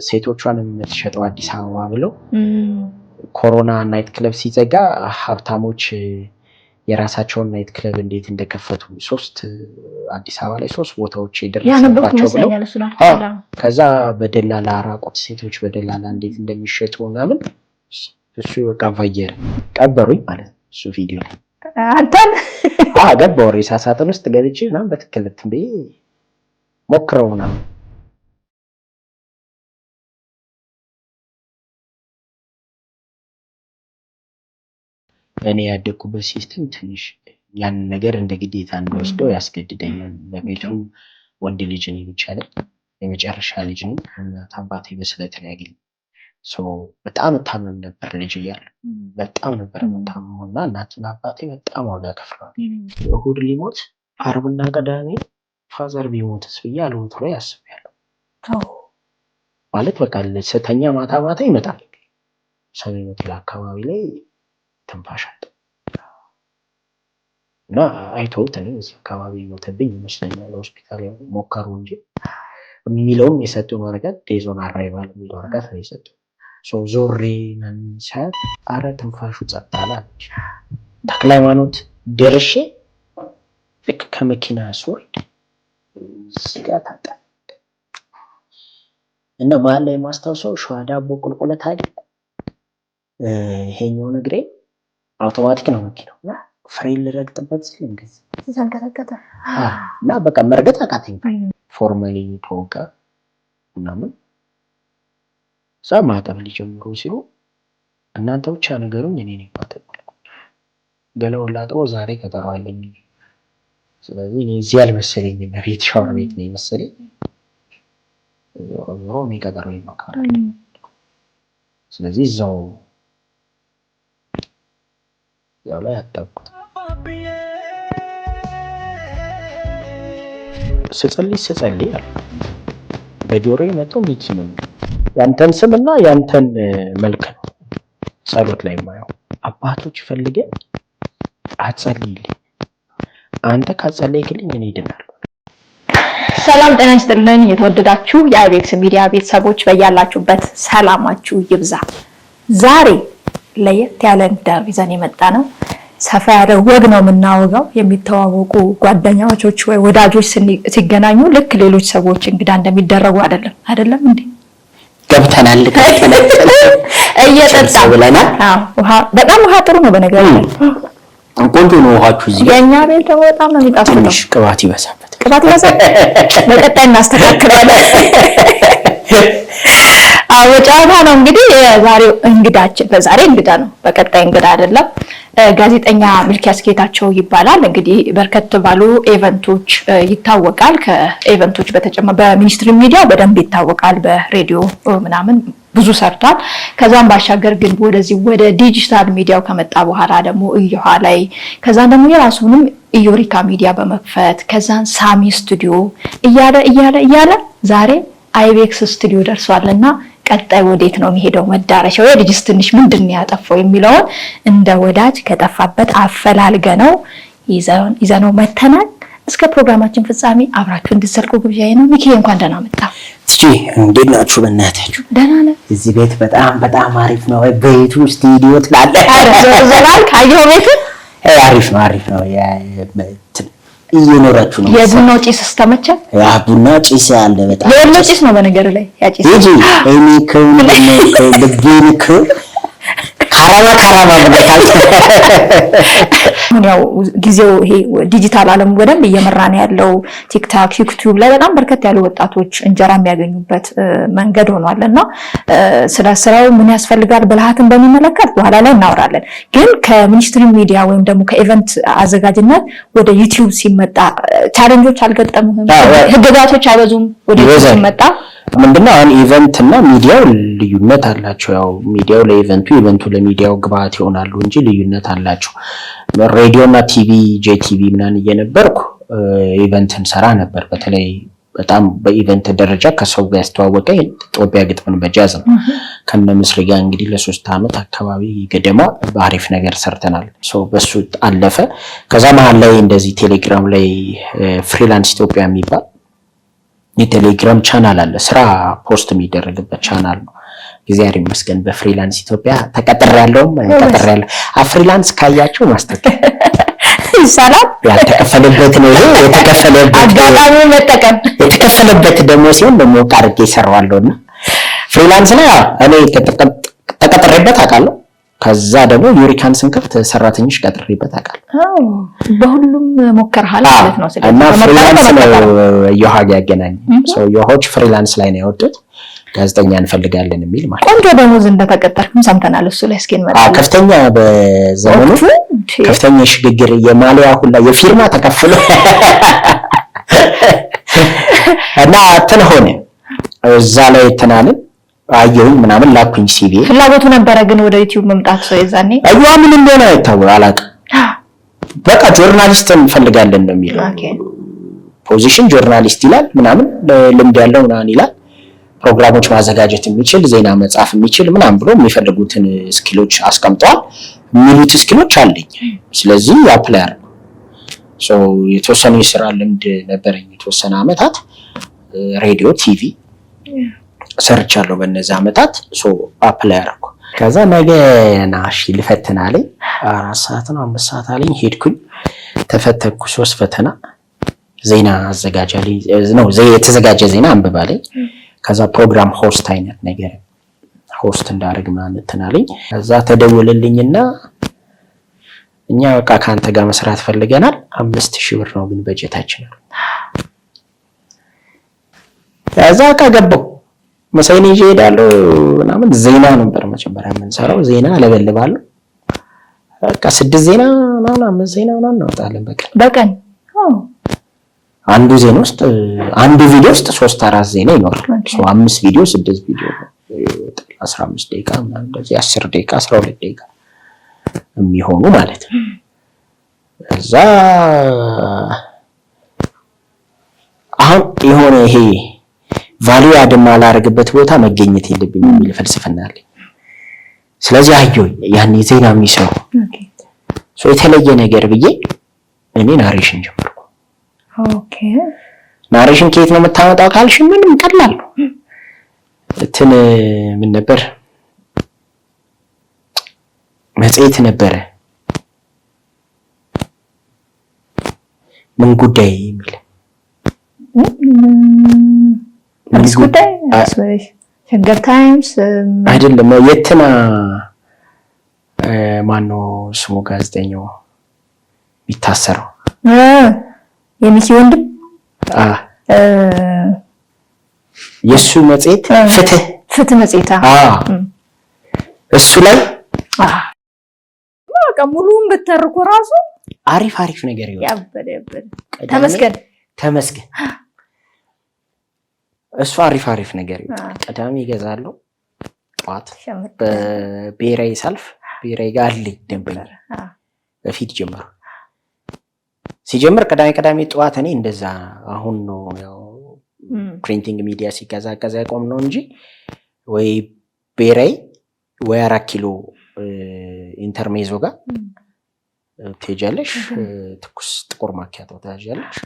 ሴቶቿን የምትሸጠው አዲስ አበባ ብለው ኮሮና ናይት ክለብ ሲዘጋ ሀብታሞች የራሳቸውን ናይት ክለብ እንዴት እንደከፈቱ አዲስ አበባ ላይ 3 ቦታዎች ይደርሳቸው ብለው ከዛ በደላላ ራቆት ሴቶች በደላላ እንዴት እንደሚሸጡ ምናምን እሱ በቃ ቫየር ቀበሩኝ ማለት ነው። እሱ ቪዲዮ ላይ አንተን ገባሁ ሬሳ ሳጥን ውስጥ ገብቼ ምናምን በትክክል እንዴ ሞክረው ምናምን እኔ ያደኩበት ሲስተም ትንሽ ያን ነገር እንደ ግዴታ እንደወስደው ያስገድደኛል። ለቤቱ ወንድ ልጅ ነው የሚቻለው የመጨረሻ ልጅ ነው እናት አባቴ በስለት ላይ ያገኝ በጣም ታመም ነበር ልጅ እያለ በጣም ነበር ታመምና እናትና አባቴ በጣም ዋጋ ከፍለዋል። እሁድ ሊሞት ዓርብና ቅዳሜ ፋዘር ቢሞትስ ብዬ አልሞት ላይ አስቤያለሁ። ማለት በቃ ለስተኛ ማታ ማታ ይመጣል ሰሜን ሆቴል አካባቢ ላይ ተንፋሻት እና አይተውት ነው እዚህ አካባቢ ሞተብኝ ይመስለኛል። ሆስፒታል ሞከሩ እንጂ የሚለውም የሰጡን ወረቀት ዴዞን አራይቫል የሚለው ወረቀት ነው የሰጡን። ዞሬ መንሳት አረ ትንፋሹ ጸጥ አለ። ተክለ ሃይማኖት ደርሼ ልክ ከመኪና ስወርድ ስጋት አጣ እና መሀል ላይ ማስታወሰው ሸዋ ዳቦ ቁልቁለት አይደል ይሄኛው ነግሬ አውቶማቲክ ነው መኪናው እና ፍሬን ልረግጥበት ሲል እንግዲህ ተንቀጠቀጠ እና በቃ መርገጥ አቃተኝ። ፎርማሊ ተወጋ ምናምን ማጠብ ሊጀምሩ ሲሉ እናንተ ብቻ ነገሩኝ እኔ ነኝ ማጠብ ገላውን ላጥበው ዛሬ ቀጠሮ አለኝ። ስለዚህ እኔ እዚህ አልመሰለኝም ቤት ሻወር ቤት ነው መሰለኝ ዞሮ የሚቀጠሩ ይመካራል። ስለዚህ እዛው ያው ላይ አጣብኩት ስጸልይ አለ በጆሮዬ መጥቶ ሚኪንም ያንተን ስምና ያንተን መልክ ነው ጸሎት ላይ ማየው አባቶች ፈልገህ አጸልይልኝ አንተ ካጸለይክልኝ እኔ እድናለሁ። ሰላም ጤና ይስጥልን የተወደዳችሁ የአይቤክስ ሚዲያ ቤተሰቦች በያላችሁበት ሰላማችሁ ይብዛ። ዛሬ ለየት ያለ እንግዳ ይዘን የመጣ ነው። ሰፋ ያለ ወግ ነው የምናወጋው። የሚተዋወቁ ጓደኛዎች ወይ ወዳጆች ሲገናኙ ልክ ሌሎች ሰዎች እንግዳ እንደሚደረጉ አይደለም እንዴ? ገብተናል እየጠጣ ብለናል። ውሃ በጣም ውሃ ጥሩ ነው በነገር ላይ ቆንጆ ነው ውሃችሁ እዚህ የኛ ቤት በጣም ነው የሚጣፍጠው። ትንሽ ቅባት ይበዛበት በቀጣይ እናስተካክላለን። ጨዋታ ነው እንግዲህ የዛሬው እንግዳችን በዛሬ እንግዳ ነው በቀጣይ እንግዳ አይደለም። ጋዜጠኛ ሚልኪያስ ጌታቸው ይባላል። እንግዲህ በርከት ባሉ ኢቨንቶች ይታወቃል። ከኢቨንቶች በተጨማሪ በሚኒስትሪ ሚዲያ በደንብ ይታወቃል። በሬዲዮ ምናምን ብዙ ሰርቷል። ከዛም ባሻገር ግን ወደ ዲጂታል ሚዲያው ከመጣ በኋላ ደግሞ እዮሃ ላይ ከዛም ደግሞ የራሱንም ኢዮሪካ ሚዲያ በመክፈት ከዛን ሳሚ ስቱዲዮ እያለ ዛሬ አይቤክስ ስቱዲዮ ደርሷልና ቀጣይ ወዴት ነው የሚሄደው መዳረሻው የልጅስ ትንሽ ምንድነው ያጠፋው የሚለውን እንደ ወዳጅ ከጠፋበት አፈላልገነው ይዘነው መተናል። እስከ ፕሮግራማችን ፍጻሜ አብራችሁ እንድትዘልቁ ግብዣዬ ነው። ሚኪ እንኳን ደህና መጣ። እሺ እንዴት ናችሁ? በእናታችሁ ደህና ነን። እዚህ ቤት በጣም አሪፍ ነው። ቤቱ ስቱዲዮ ትላለህ። ዘላል ካየው ቤቱ አሪፍ ነው። እየኖራችሁ ነው። የቡናው ጭስ ተመቸ? ያ ቡና ጭስ ያለ በጣም የቡናው ጭስ ነው በነገር ላይ ያጭስ እኔ ከልቤንክ ካራማ ብለታል። ያው ጊዜው ይሄ ዲጂታል ዓለም በደንብ እየመራ ነው ያለው። ቲክታክ ዩቲዩብ ላይ በጣም በርከት ያሉ ወጣቶች እንጀራ የሚያገኙበት መንገድ ሆኗልና ስለ ስራው ምን ያስፈልጋል ብልሃትን በሚመለከት በኋላ ላይ እናወራለን። ግን ከሚኒስትሪ ሚዲያ ወይም ደግሞ ከኢቨንት አዘጋጅነት ወደ ዩቲዩብ ሲመጣ ቻሌንጆች አልገጠሙህም? ህግጋቶች አይበዙም? ወደ ዩቲዩብ ሲመጣ ምንድነው አሁን ኢቨንት እና ሚዲያው ልዩነት አላቸው። ያው ሚዲያው ለኢቨንቱ ኢቨንቱ ለሚዲያው ግብአት ይሆናሉ እንጂ ልዩነት አላቸው። ሬዲዮ እና ቲቪ ጄቲቪ ምናምን እየነበርኩ ኢቨንትን ሰራ ነበር። በተለይ በጣም በኢቨንት ደረጃ ከሰው ጋር ያስተዋወቀኝ ጦቢያ ግጥምን በጃዝ ነው። ከነ ምስሪ ጋር እንግዲህ ለ3 አመት አካባቢ ገደማ በአሪፍ ነገር ሰርተናል። በሱ አለፈ። ከዛ መሀል ላይ እንደዚህ ቴሌግራም ላይ ፍሪላንስ ኢትዮጵያ የሚባል የቴሌግራም ቻናል አለ፣ ስራ ፖስት የሚደረግበት ቻናል ነው። እግዚአብሔር ይመስገን በፍሪላንስ ኢትዮጵያ ተቀጥሬያለሁ። ፍሪላንስ ካያችሁ ማስተካከል ይሳላል። ያልተከፈለበት ነው ይሄ የተከፈለበት አጋጣሚ መጠቀም የተከፈለበት ደግሞ ሲሆን ደግሞ ቃርጌ ይሰራዋለሁና ፍሪላንስ ላይ እኔ ተቀጥሬበት አውቃለሁ። ከዛ ደግሞ ዩሪካን ስንከፍት ሰራተኞች ቀጥሬበት አውቃለሁ። በሁሉም ሞከርሃል ማለት ነው። እና ፍሪላንስ ነው የሃጋ ያገናኝ ሰው የሆች ፍሪላንስ ላይ ነው ያወጡት። ጋዜጠኛ እንፈልጋለን የሚል ማለት ቆንጆ ደሞዝ እንደተቀጠርክም ሰምተናል። እሱ ላይ እስኪ እንመጣለን። ከፍተኛ በዘመኑ ከፍተኛ ሽግግር የማሊያ ሁላ የፊርማ ተከፍሎ እና እንትን ሆነ እዛ ላይ ተናልን አየሁኝ ምናምን ላኩኝ ሲቪ ፍላጎቱ ነበረ። ግን ወደ ዩቲዩብ መምጣት ሰው የዛኔ አይዋ ምን እንደሆነ አይታወቅ አላውቅም። በቃ ጆርናሊስት እንፈልጋለን ነው የሚለው። ፖዚሽን ጆርናሊስት ይላል ምናምን ልምድ ያለው ምናምን ይላል። ፕሮግራሞች ማዘጋጀት የሚችል ዜና መጻፍ የሚችል ምናምን ብሎ የሚፈልጉትን ስኪሎች አስቀምጠዋል። የሚሉት ስኪሎች አለኝ። ስለዚህ አፕላይ አድርጉ። የተወሰነ የስራ ልምድ ነበረኝ። የተወሰነ አመታት ሬዲዮ፣ ቲቪ ሰርቻለሁ በእነዚህ አመታት። አፕላይ አደረኩ። ከዛ ነገ ናሽ ልፈትና አለኝ። 4 ሰዓት ነው 5 ሰዓት አለኝ። ሄድኩኝ፣ ተፈተንኩ። 3 ፈተና ዜና አዘጋጃለኝ ነው የተዘጋጀ ዜና አንብባለኝ። ከዛ ፕሮግራም ሆስት አይነት ነገር ሆስት እንዳደርግ ምናምን እንትን አለኝ። ከዛ ተደወለልኝና እኛ በቃ ካንተ ጋር መስራት ፈልገናል 5000 ብር ነው ግን በጀታችን። ከዛ ገባሁ። መሳይን ይዤ እሄዳለሁ ምናምን። ዜና ነበር መጀመሪያ የምንሰራው። ዜና አለበልባለሁ። በቃ 6 ዜና ምናምን 5 ዜና ምናምን እናወጣለን በቀን። አንዱ ዜና ውስጥ አንዱ ቪዲዮ ውስጥ 3-4 ዜና ይኖራል። 5 ቪዲዮ 6 ቪዲዮ 15 ደቂቃ ምናምን እንደዚህ 10 ደቂቃ 12 ደቂቃ የሚሆኑ ማለት ነው። እዛ አሁን የሆነ ይሄ ቫልዩ አድማ ላደርግበት ቦታ መገኘት የለብኝም የሚል ፍልስፍና አለኝ። ስለዚህ አየሁኝ ያን ዜና የሚሰሩ የተለየ ነገር ብዬ እኔ ናሬሽን ጀመርኩ። ናሬሽን ከየት ነው የምታመጣው ካልሽ ምንም ቀላል ነው። እንትን ምን ነበር መጽሔት ነበረ ምን ጉዳይ የሚል አዲስ ጉዳይ ሸገር ታይምስ አይደለም። የትና ማነው ስሙ ጋዜጠኛው የሚታሰረው የሚኪ ወንድም የሱ መጽሔት ፍትህ መጽሔት እሱ ላይ በቃ ሙሉውን ብትተርኩ ራሱ አሪፍ ነገር ይወጣል። ተመስገን እሱ አሪፍ ነገር ይወጣል። ቀዳሚ ይገዛሉ። ጧት በብሔራዊ ሰልፍ ብሔራዊ ጋር አለኝ ደንበኛ በፊት ጀመሩ። ሲጀምር ቀዳሚ ጧት እኔ እንደዛ አሁን ነው ያው ፕሪንቲንግ ሚዲያ ሲቀዛቀዛ ያቆም ነው እንጂ ወይ ብሔራዊ ወይ 4 ኪሎ ኢንተርሜዞ ጋር ትሄጃለሽ፣ ትኩስ ጥቁር ማኪያቶ ታያለሽ።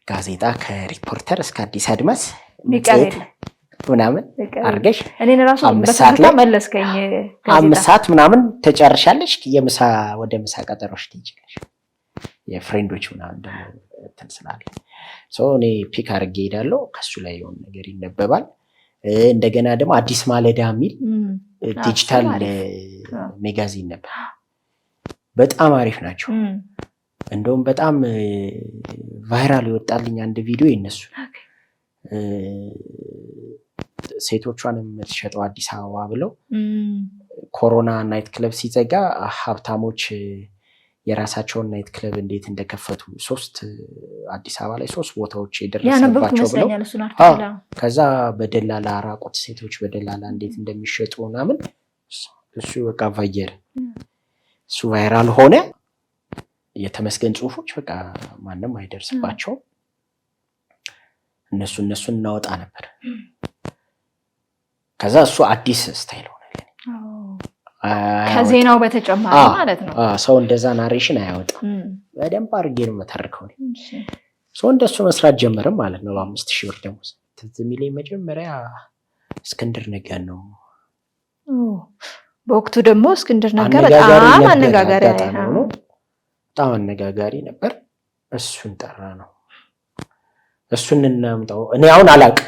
ጋዜጣ ከሪፖርተር እስከ አዲስ አድማስ ሚቀርብ ምናምን አርገሽ እኔን ራሱ በሰዓት መለስከኝ። 5 ሰዓት ምናምን ተጨርሻለሽ። የምሳ ወደ ምሳ ቀጠሮሽ ትይጂለሽ። የፍሬንዶች ምናምን ደግሞ እንትን ስላለ እኔ ፒክ አድርጌ እሄዳለሁ። ከሱ ላይ የሆነ ነገር ይነበባል። እንደገና ደግሞ አዲስ ማለዳ የሚል ዲጂታል ሜጋዚን ነበር። በጣም አሪፍ ናቸው። እንደውም በጣም ቫይራል ይወጣልኝ አንድ ቪዲዮ የነሱ ሴቶቿን የምትሸጠው አዲስ አበባ ብለው ኮሮና ናይት ክለብ ሲዘጋ ሀብታሞች የራሳቸውን ናይት ክለብ እንዴት እንደከፈቱ 3 አዲስ አበባ ላይ 3 ቦታዎች የደረሰባቸው ብለው ከዛ በደላላ ራቁት ሴቶች በደላላ እንዴት እንደሚሸጡ ምናምን እሱ በቃ እሱ ቫይራል ሆነ። የተመስገን ጽሁፎች በቃ ማንም አይደርስባቸውም። እነሱን እናወጣ ነበር። ከዛ እሱ አዲስ ስታይል ሆነ ከዜናው በተጨማሪ ማለት ነው። ሰው እንደዛ ናሬሽን አያወጣም። በደንብ አድርጌ ነው መተርከው። እንደሱ መስራት ጀመረም ማለት ነው። በ5000 ብር ደሞዝ ትዝ የሚለኝ መጀመሪያ እስክንድር ነጋ ነው። በወቅቱ ደግሞ እስክንድር ነጋ በጣም አነጋጋሪ ነበር። እሱን ጠራ ነው እሱን እናምጣው። እኔ አሁን አላውቅም።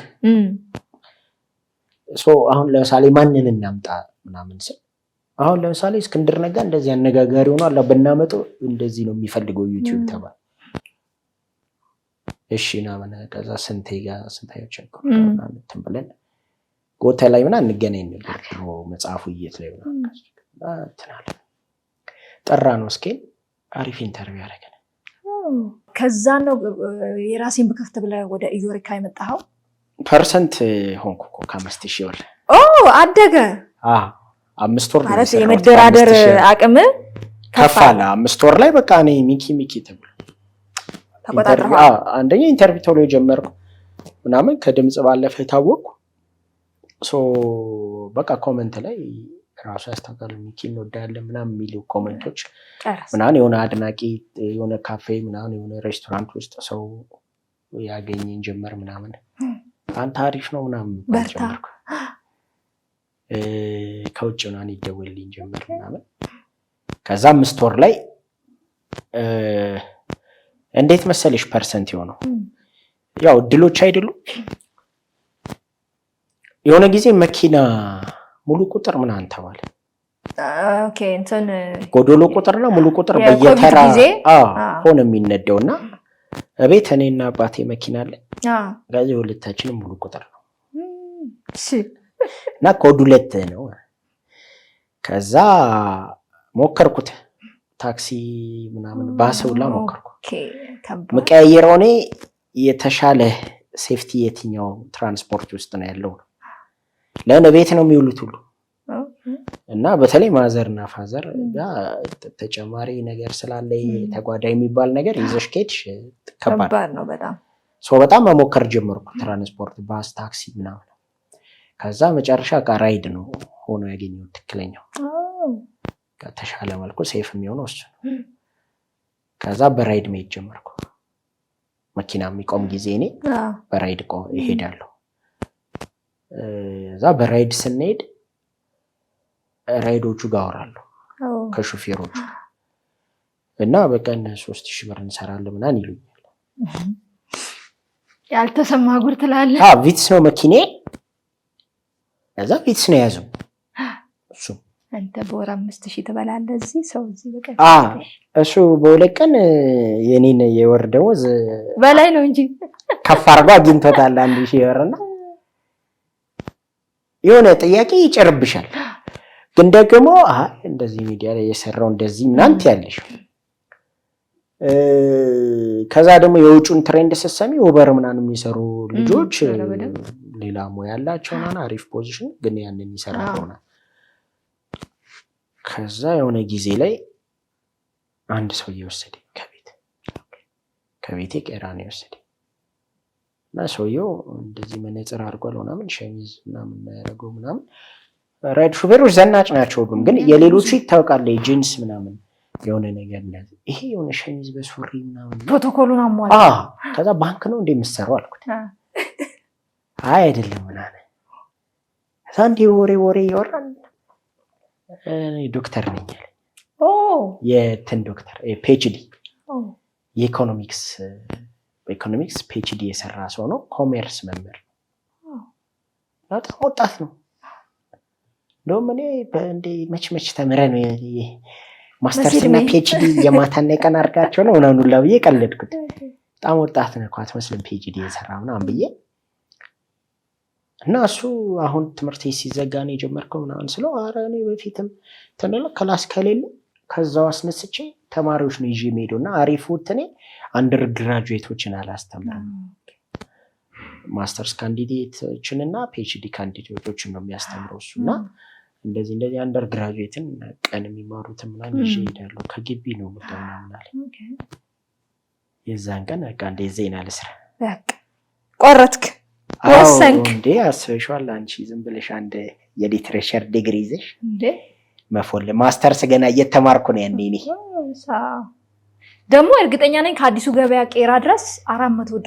አሁን ለምሳሌ ማንን እናምጣ ምናምን ስል አሁን ለምሳሌ እስክንድር ነጋ እንደዚህ አነጋጋሪ ሆኗል ብናመጣው እንደዚህ ነው የሚፈልገው ዩቲዩብ ተባለ። እሺ ናምን ከዛ ስንታዮች እንትን ብለን ጎተ ላይ ምናምን እንገናኝ ነበር መጽሐፉ እየት ላይ ምናምን ትናለ ጠራ ነው እስኪ አሪፍ ኢንተርቪው ያደረገን። ከዛ ነው የራሴን ብከፍት ብለህ ወደ ኢዮሪካ የመጣኸው? ፐርሰንት ሆንኩ እኮ ከ5000 ብር አደገ። 5 ወር ማለት የመደራደር አቅም ከፋለ። 5 ወር ላይ በቃ እኔ ሚኪ ተብሎ አንደኛ ኢንተርቪው ቶሎ ጀመርኩ ምናምን ከድምጽ ባለፈ ታወቅኩ። በቃ ኮሜንት ላይ ራሱ ያስተካክል ሚኪ እንወዳለን ምናምን የሚሉ ኮሜንቶች ምናምን የሆነ አድናቂ የሆነ ካፌ ምናምን የሆነ ሬስቶራንት ውስጥ ሰው ያገኘኝ ጀመር ምናምን አንተ አሪፍ ነው ምናምን ጀመርኩ። ከውጭ ምናምን ይደወልልኝ ጀመር ምናምን። ከዛ 5 ወር ላይ እንዴት መሰለሽ ፐርሰንት የሆነው ያው እድሎች አይደሉም። የሆነ ጊዜ መኪና ሙሉ ቁጥር ምናምን ተባለ። ኦኬ እንትን ጎዶሎ ቁጥርና ሙሉ ቁጥር በየተራ ሆነ የሚነደውና እቤት እኔና አባቴ መኪና አለ። ጋዜ ሁለታችንም ሙሉ ቁጥር ነው። እና ኮድ 2 ነው። ከዛ ሞከርኩት ታክሲ ምናምን ባሰውላ ሞከርኩ። መቀያየረው እኔ የተሻለ ሴፍቲ የትኛው ትራንስፖርት ውስጥ ነው ያለው ለእኔ ቤት ነው የሚውሉት ሁሉ እና በተለይ ማዘርና ፋዘር ጋር ተጨማሪ ነገር ስላለ ተጓዳኝ የሚባል ነገር ይዘሽ ከሄድሽ ከባድ ነው በጣም። በጣም መሞከር ጀመርኩ ትራንስፖርት ባስ ታክሲ ምናምን። ከዛ መጨረሻ ራይድ ነው ሆኖ ያገኘው ትክክለኛው ከተሻለ መልኩ ሴፍ የሚሆነው እሱ ነው። ከዛ በራይድ መሄድ ጀመርኩ። መኪና የሚቆም ጊዜ እኔ በራይድ እሄዳለሁ። እዛ በራይድ ስንሄድ ራይዶቹ ጋር አወራለሁ ከሹፌሮቹ እና በቀን 3000 ብር እንሰራለን ምናምን ይሉኛል። ያልተሰማ ጉድ ትላለህ። ቪትስ ነው መኪኔ። ከዛ ቪትስ ነው ያዘው እሱ። አንተ በወር 5000 ትበላለህ እዚህ ሰው እዚህ በቀን እሱ በሁለት ቀን የኔን የወር ደሞዝ በላይ ነው እንጂ ከፍ አድርጎ አግኝቶታል 1000 ብርና የሆነ ጥያቄ ይጨርብሻል። ግን ደግሞ እንደዚህ ሚዲያ ላይ የሰራው እንደዚህ እናንተ ያለሽ ከዛ ደግሞ የውጩን ትሬንድ ስትሰሚ ኦቨር ምናምን የሚሰሩ ልጆች ሌላ ሙያ ያላቸውና አሪፍ ፖዚሽን ግን ያንን ይሰራውና ከዛ የሆነ ጊዜ ላይ አንድ ሰው እየወሰደኝ ከቤቴ ቀራኔ ወሰደኝ እና ሰውየው እንደዚህ መነጽር አድርጓል ምናምን ሸሚዝ ምናምን ያደረገው ምናምን ራይድ ሹፌሮች ዘናጭ ናቸው ግን የሌሎቹ ይታወቃል ጂንስ ምናምን የሆነ ነገር እንደዚህ ይሄ የሆነ ሸሚዝ በሱሪ ምናምን ፕሮቶኮሉን አሟል። ከዛ ባንክ ነው እንደምትሰራው አልኩት። አይ አይደለም ምናምን ከዛ እንደ ወሬ ያወራል። እኔ ዶክተር ነኝ አለኝ። የትን ዶክተር ፒኤችዲ የኢኮኖሚክስ ፒኤችዲ የሰራ ሰው ነው። ኮሜርስ መምህር በጣም ወጣት ነው። እንደውም እኔ በእንደ መች ተምረን ማስተርስ እና ፒኤችዲ የማታና የቀን አድርጋቸው ነው ምናምን ሁላ ብዬ ቀለድኩት። በጣም ወጣት ነው እኮ አትመስልም ፒኤችዲ የሰራ ምናምን ብዬ እና እሱ አሁን ትምህርት ሲዘጋ ነው የጀመርከው ምናምን ስለው ኧረ እኔ በፊትም ተነለ ክላስ ከሌለ ከዛው አስነስቼ ተማሪዎች ነው ይዤ የምሄደው እና አሪፉት እኔ አንደር ግራጁዌቶችን አላስተምርም ማስተርስ ካንዲዴቶችን እና ፒኤችዲ ካንዲዴቶችን ነው የሚያስተምረው እሱና እንደዚህ አንደር ግራጁዌትን ቀን የሚማሩት ምናምን ይዤ እሄዳለሁ። ከግቢ ነው የምወጣው ምናምን አለ። የዛን ቀን በቃ እንደ ዜና ልስራ በቃ ቆረጥክ ወሰንክ እንዴ? አስበሽዋል አንቺ ዝም ብለሽ አንድ የሊትሬቸር ዲግሪ ይዘሽ እንዴ መፎል ማስተርስ ገና እየተማርኩ ነው ያኔ እኔ ደግሞ እርግጠኛ ነኝ ከአዲሱ ገበያ ቄራ ድረስ 400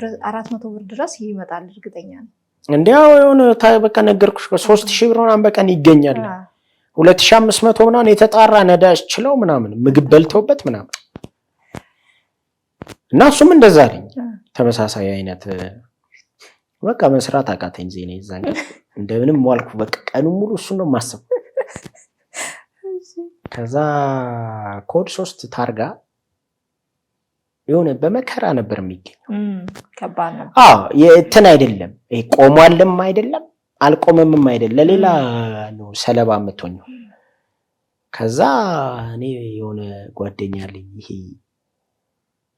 ብር ድረስ ይመጣል። እርግጠኛ ነኝ እንዲያው የሆነ በቃ ነገርኩሽ 3000 ብር ምናምን በቀን ይገኛል። 2500 ምናምን የተጣራ ነዳጅ ችለው ምናምን ምግብ በልተውበት ምናምን እና እሱም እንደዛ አለኝ። ተመሳሳይ አይነት በቃ መስራት አቃተኝ። ዜና ይዛኝ እንደምንም ዋልኩ። በቃ ቀኑን ሙሉ እሱን ነው የማስበው። ከዛ ኮድ 3 ታርጋ የሆነ በመከራ ነበር የሚገኘው። ከባድ ነው። የእንትን አይደለም ቆሟልም አይደለም አልቆመምም አይደለም ለሌላ ነው ሰለባ የምትሆኘው። ከዛ እኔ የሆነ ጓደኛ አለኝ ይሄ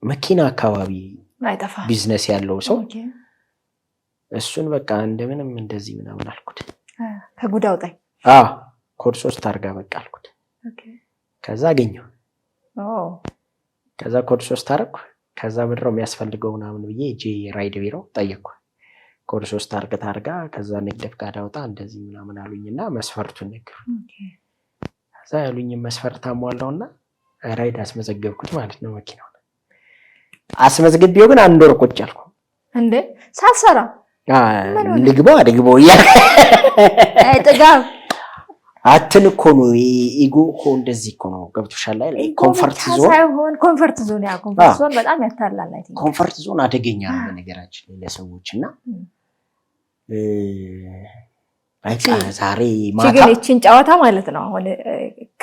መኪና አካባቢ ቢዝነስ ያለው ሰው እሱን በቃ እንደምንም እንደዚህ ምናምን አልኩት። ከጉድ አውጣኝ። ኮድ 3 ታርጋ በቃ አልኩት። ከዛ አገኘው። ከዛ ኮድ 3 ታረኩ። ከዛ ምድረው የሚያስፈልገው ምናምን ብዬ እጄ ራይድ ቢሮ ጠየቅኩ። ኮድ 3 ታርጋ ከዛ ንግድ ፍቃድ አውጣ እንደዚህ ምናምን አሉኝና መስፈርቱን ነገሩኝ። ከዛ ያሉኝን መስፈርት አሟላውና ራይድ አስመዘገብኩት ማለት ነው። መኪናውን አስመዝግቤው ግን 1 ወር ቁጭ አልኩ። እንዴ ሳሰራ ልግባው አድግባው አይ ጥጋብ አትን እኮ ነው ኢጎ እኮ እንደዚህ እኮ ነው። ገብቶሻል አይደል? ኮምፎርት ዞን ሳይሆን ኮምፎርት ዞን ያ ኮምፎርት ዞን በጣም ያታላል። አይ ቲንክ ኮምፎርት ዞን አደገኛ ነው በነገራችን ላይ ለሰዎችና በቃ ዛሬ ማታ እቺን ጨዋታ ማለት ነው አሁን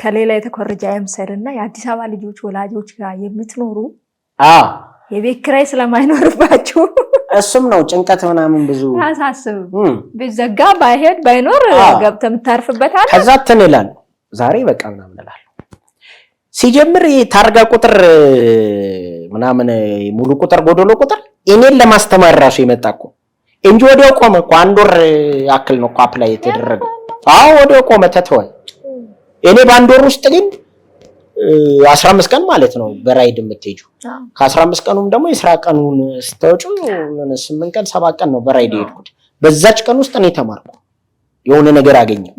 ከሌላ የተኮረጃ አይምሰልና የአዲስ አበባ ልጆች ወላጆች ጋር የምትኖሩ የቤት ኪራይ ስለማይኖርባችሁ እሱም ነው ጭንቀት ምናምን ብዙ አሳስብም። ቢዘጋ ባይሄድ ባይኖር ገብተህ የምታርፍበት አለ። ከዛ ትንላል ዛሬ በቃ ምናምን እላለሁ። ሲጀምር ታርጋ ቁጥር ምናምን ሙሉ ቁጥር ጎዶሎ ቁጥር እኔን ለማስተማር ራሱ የመጣ እኮ እንጂ ወዲያው ቆመ እኮ 1 ወር ያክል ነው እኮ አፕላይ የተደረገ። ወዲያው ቆመ ተተወ። እኔ በ1 ወር ውስጥ ግን 15 ቀን ማለት ነው በራይድ የምትሄጂው። ከ15 ቀኑም ደግሞ የስራ ቀኑን ስተወጪው 8 ቀን 7 ቀን ነው በራይድ የሄድኩት። በዛች ቀን ውስጥ እኔ ተማርኩ፣ የሆነ ነገር አገኘው።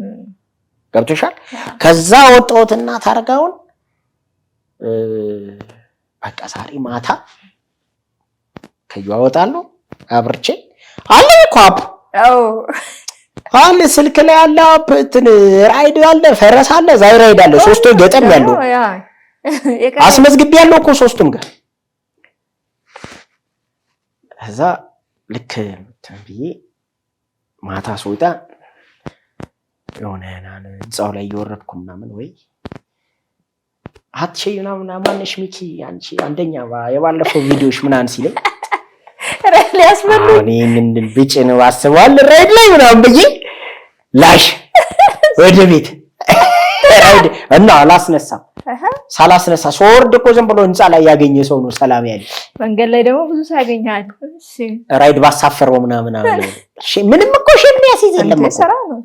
ገብቶሻል? ከዛ ወጣሁትና ታርጋውን በቃ ዛሬ ማታ ከዩዋ ወጣለሁ አብርቼ አለ እኮ አለ ስልክ ላይ ያለ እንትን ራይድ አለ ፈረስ አለ ዛይ ራይድ አለ 3 ገጠም ያለው አስመዝግቤ ያለው እኮ 3ቱም ጋር። ከዛ ልክ ተንብዬ ማታ ስወጣ የሆነ ህንጻው ላይ እየወረድኩ ምናምን ወይ አትሸይ ምናምን ማነሽ ሚኪ አንቺ አንደኛ የባለፈው ቪዲዮሽ ምናምን ሲለኝ ራይድ ያስፈልግ እኔ ምን ብጭ ነው አስባል ራይድ ላይ ምናምን ብዬ ላሽ ወደ ቤት ራይድ እና አላስነሳም። ሳላስነሳ ሶርድ እኮ ዝም ብሎ ህንጻ ላይ ያገኘ ሰው ነው ሰላም ያለ። መንገድ ላይ ደግሞ ብዙ ሰው ያገኛል። እሺ ራይድ ባሳፈረው ምናምን አለ። እሺ ምንም እኮ ሸም ያሲዘለም እኮ ስራ ነው።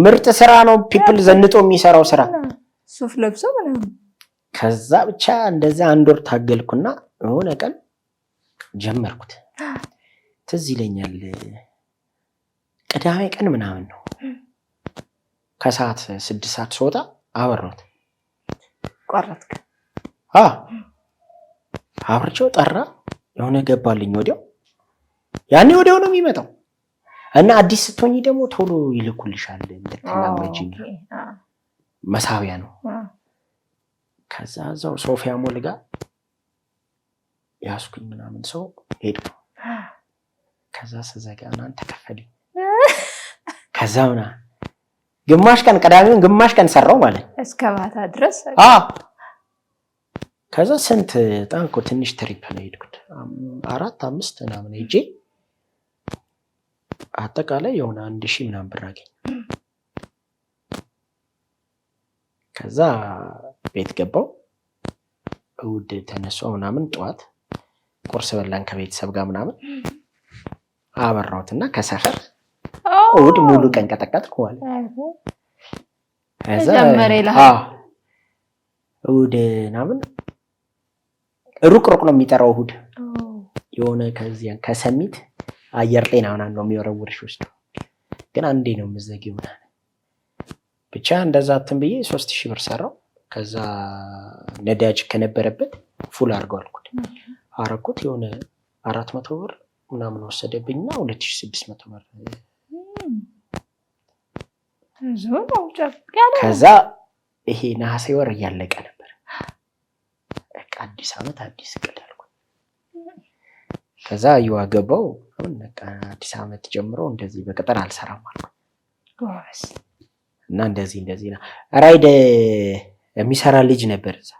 ምርጥ ስራ ነው። ፒፕል ዘንጦ የሚሰራው ስራ ሱፍ ለብሶ ምናምን። ከዛ ብቻ እንደዛ 1 ወር ታገልኩና የሆነ ቀን ጀመርኩት። ትዝ ይለኛል ቅዳሜ ቀን ምናምን ነው ከሰዓት 6 ሰዓት ስወጣ አበራሁት። ቆረጥክ? አብርቼው ጠራ የሆነ ገባልኝ። ወዲያው ያኔ ወዲያው ነው የሚመጣው እና አዲስ ስትሆኚ ደግሞ ቶሎ ይልኩልሻል እንድትላመጂ መሳቢያ ነው። ከዛ እዛው ሶፊያ ሞል ጋር ያስኩኝ ምናምን ሰው ሄድኩ። ከዛ ስዘጋ እናንተ ተከፈልኝ። ከዛ ምናምን ግማሽ ቀን ቀዳሚውን ግማሽ ቀን ሰራው ማለት እስከ ማታ ድረስ። ከዛ ስንት ጣንኮ ትንሽ ትሪፕ ነው ሄድኩት 4-5 ምናምን ሄጄ አጠቃላይ የሆነ 1000 ምናምን ብር አገኘ። ከዛ ቤት ገባው እሑድ ተነሳው ምናምን ጠዋት ቁርስ በላን ከቤተሰብ ጋር ምናምን አበራሁትና ከሰፈር እሑድ ሙሉ ቀን ቀጠቀጥኩ ማለት ነው። ከዛ እሑድ ምናምን ሩቅ ነው የሚጠራው እሑድ የሆነ ከዚያ ከሰሚት አየር ጤና ምናምን ነው የሚወረውርሽ ውስጥ ግን አንዴ ነው የምዘጊው ምናምን ብቻ እንደዛ እንትን ብዬ 3000 ብር ሰራው። ከዛ ነዳጅ ከነበረበት ፉል አድርገው አልኩት። አረኩት የሆነ 400 ብር ምናምን ወሰደብኝና 2600 ብር ከዛ ይሄ ነሐሴ ወር እያለቀ ነበር። በቃ አዲስ ዓመት አዲስ እቅድ አልኩት። ከዛ ይዋገባው በቃ አዲስ ዓመት ጀምሮ እንደዚህ በቅጥር አልሰራም አልኩት። እና እንደዚህ ራይድ የሚሰራ ልጅ ነበር እዛ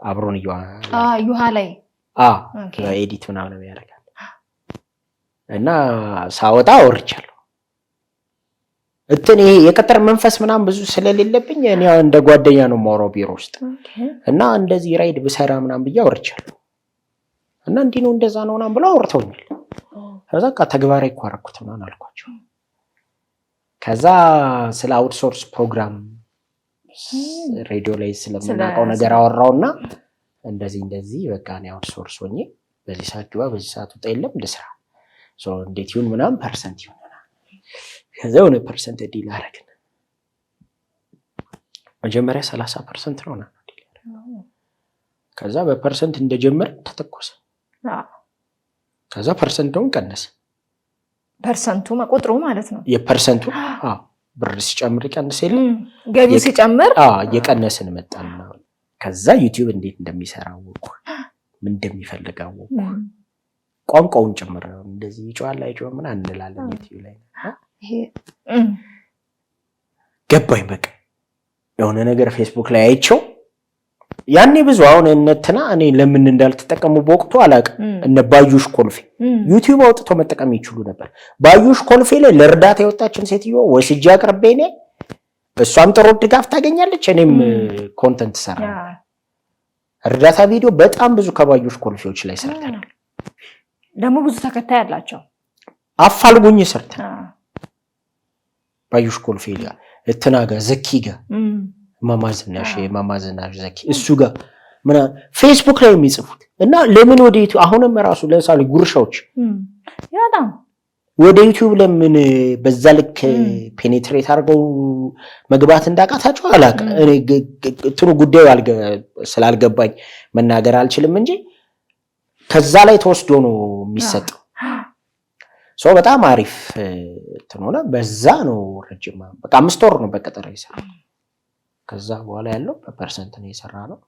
አብሮን ዩሃ ላይ ኤዲት ምናምን ያደርጋል። እና ሳወጣ አወርቻለሁ። ይሄ የቅጥር መንፈስ ምናምን ብዙ ስለሌለብኝ እኔ እንደ ጓደኛ ነው የማወራው ቢሮ ውስጥ እና እንደዚህ ራይድ ብሰራ ምናምን ብዬ አወርቻለሁ። እና እንዲህ ነው እንደዛ ነው ምናምን ብለው አውርተውኛል። ከዛ ተግባራዊ እኮ አደረኩት ምናምን አልኳቸው። ከዛ ስለ አውትሶርስ ፕሮግራም ሬዲዮ ላይ ስለምናውቀው ነገር አወራውና እንደዚህ በቃ እኔ አውትሶርስ ሆኜ በዚህ ሰዓት ግባ በዚህ ሰዓት ወጣ የለም ልስራ እንዴት ይሁን ምናምን ፐርሰንት ይሁን ከዛ የሆነ ፐርሰንት ዲል አደረግን። መጀመሪያ 30% ነው ዲል ያደረግን። ከዛ በፐርሰንት እንደጀመረ ተተኮሰ። ከዛ ፐርሰንቱን ቀነሰ። ፐርሰንቱ መቆጥሩ ማለት ነው። የፐርሰንቱ ብር ሲጨምር ይቀንስ የለም ገቢው ሲጨምር እየቀነስን መጣን። ከዛ ዩቲዩብ እንዴት እንደሚሰራ አወኩ፣ ምን እንደሚፈልግ አወኩ። ቋንቋውን ጭምር እንደዚህ ይጮሃል አይጮህም ምናምን እንላለን ዩቲዩብ ላይ ገባኝ። በቃ የሆነ ነገር ፌስቡክ ላይ አይቼው ያኔ ብዙ አሁን እነትና እኔ ለምን እንዳልተጠቀሙ በወቅቱ አላውቅም። እነ ባዩሽ ኮልፌ ዩቲዩብ አውጥቶ መጠቀም ይችሉ ነበር። ባዩሽ ኮልፌ ላይ ለእርዳታ የወጣችን ሴትዮ ወስጄ አቅርቤ እኔ እሷም ጥሩ ድጋፍ ታገኛለች፣ እኔም ኮንተንት ሰራለሁ። እርዳታ ቪዲዮ በጣም ብዙ ከባዩሽ ኮልፌዎች ላይ ሰርተናል። ደግሞ ብዙ ተከታይ ያላቸው አፋልጉኝ ሰርተናል። ባዩሽ ኮልፌ ጋር እትና ጋር ዘኪ ጋር ማማዝናሽ ዘኪ እሱ ጋር ምናምን ፌስቡክ ላይ የሚጽፉት እና ለምን ወደ ዩቲዩብ አሁንም ራሱ ለምሳሌ ጉርሻዎች ያዳም ወደ ዩቲዩብ ለምን በዛ ልክ ፔኔትሬት አድርገው መግባት እንዳቃታቸው አላውቅም። እኔ እንትኑ ጉዳዩ ስላልገባኝ መናገር አልችልም እንጂ ከዛ ላይ ተወስዶ ነው የሚሰጠው። ሰው በጣም አሪፍ እንትኑና በዛ ነው ረጅም በቃ 5 ወር ነው በቀጠሮ ይሰራል። ከዛ በኋላ ያለው በፐርሰንት ነው የሰራ ነው።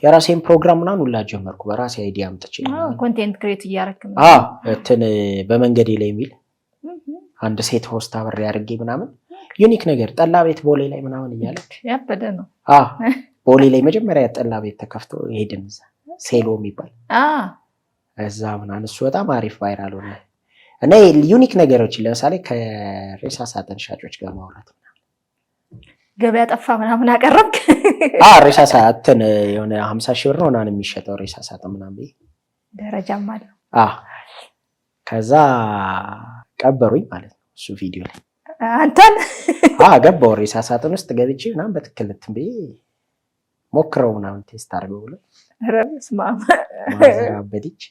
የራሴን ፕሮግራም ምናምን ሁላ ጀመርኩ በራሴ አይዲያ አምጥቼ ኮንቴንት ክሬት እያደረክ ነው። እንትን በመንገዴ ላይ የሚል አንድ ሴት ሆስት አብሬ አድርጌ ምናምን ዩኒክ ነገር ጠላ ቤት ቦሌ ላይ ምናምን እያለች ያበደ ነው። ቦሌ ላይ መጀመሪያ ጠላ ቤት ተከፍቶ ሄድን እዛ ሴሎ የሚባል እዛ ምናምን እሱ በጣም አሪፍ ቫይራል ሆነ። እና ዩኒክ ነገሮች ለምሳሌ ከሬሳ ሳጥን ሻጮች ጋር ማውራት ገበያ ጠፋ ምናምን አቀረብክ? ሬሳ ሳጥን የሆነ 50 ሺህ ብር ነው ምናምን የሚሸጠው ሬሳ ሳጥን ምናምን ደረጃም አለ። ከዛ ቀበሩኝ ማለት ነው እሱ ቪዲዮ ላይ አንተን ገባው ሬሳ ሳጥን ውስጥ ገብቼ ምናምን በትክክል እንትን ብዬ ሞክረው ምናምን ቴስት አድርገው ብሎ ማዘር አበደች።